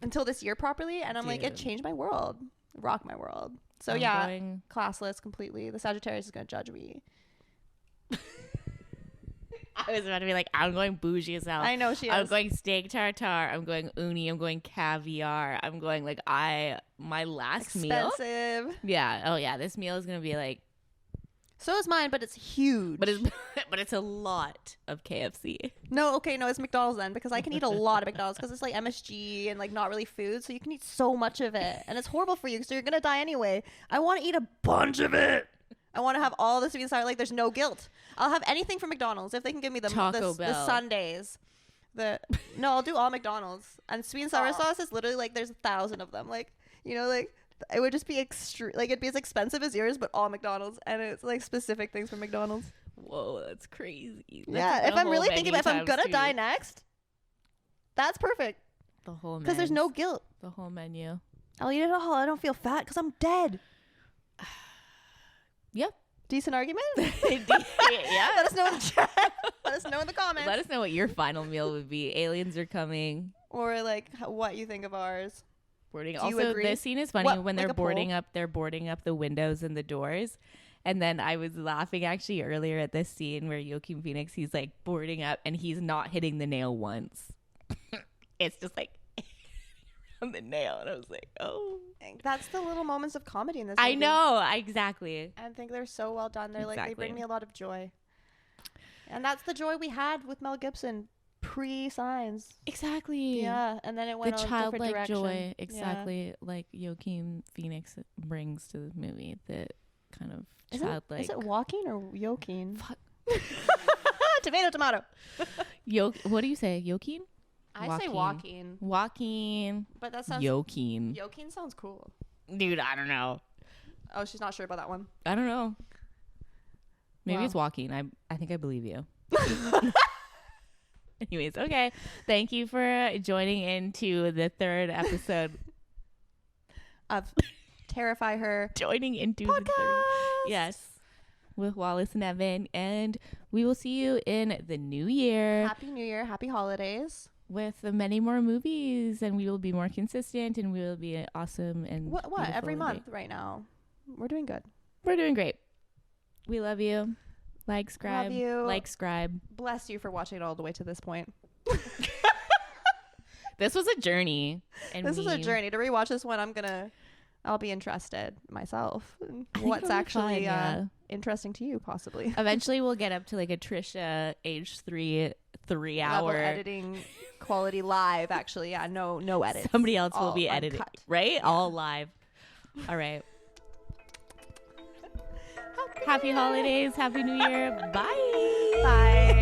until this year properly, and I'm like, it changed my world, rocked my world. So classless completely. The Sagittarius is gonna judge me. I was about to be like, I'm going bougie as hell. I know she is. I'm going steak tartare. I'm going uni. I'm going caviar. I'm going like my last meal. Expensive. Yeah. Oh yeah. This meal is gonna be like. So is mine, but it's huge. But it's a lot of KFC. No, it's McDonald's then, because I can eat a lot of McDonald's because it's like MSG and like not really food, so you can eat so much of it, and it's horrible for you, so you're gonna die anyway. I want to eat a bunch of it. I want to have all the sweet and sour. Like, there's no guilt. I'll have anything from McDonald's if they can give me the Sundays. I'll do all McDonald's, and sweet and sour sauce is literally like there's 1,000 of them. Like, you know, like. It would just be extreme, like it'd be as expensive as yours, but all McDonald's, and it's like specific things from McDonald's. Whoa, that's crazy. Yeah, if I'm really thinking about if I'm gonna die next, that's perfect. The whole menu. Because there's no guilt. The whole menu. I'll eat it all. I don't feel fat because I'm dead. Yep. Decent argument. Yeah. Let us know in the chat. Let us know in the comments. Let us know what your final meal would be. Aliens are coming. Or like what you think of ours. Boarding. Also, this scene is funny when they're boarding up. They're boarding up the windows and the doors. And then I was laughing actually earlier at this scene where Joaquin Phoenix, he's like boarding up and he's not hitting the nail once. It's just like on the nail, and I was like, oh, that's the little moments of comedy in this movie. I know, exactly. I think they're so well done. They're like, they bring me a lot of joy, and that's the joy we had with Mel Gibson. Pre-Signs. Exactly. Yeah, and then it went the on a different childlike direction. joy, exactly like Joaquin Phoenix brings to the movie. The kind of childlike. Is it Joaquin or Joaquin? Fuck. Tomato. What do you say, Joaquin? I say Joaquin. Joaquin. But that sounds. Joaquin. Joaquin sounds cool. Dude, I don't know. Oh, she's not sure about that one. I don't know. Maybe it's Joaquin. I think I believe you. Anyways, okay. Thank you for joining into the third episode of Terrify Her. Joining into podcast. The third. Yes. With Wallace and Evan. And we will see you in the new year. Happy New Year. Happy holidays. With many more movies. And we will be more consistent. And we will be awesome. And what? Every month right now. We're doing good. We're doing great. We love you. Like, subscribe. Love you. Like, subscribe. Bless you for watching it all the way to this point. This was a journey. And this is a journey. To rewatch this one, I'll be interested myself. What's actually interesting to you, possibly. Eventually, we'll get up to like a Trisha age 3-hour editing quality live. Actually, yeah, no edits. Somebody else will be editing, uncut. right? Yeah. All live. All right. Happy holidays. Happy New Year. Bye. Bye.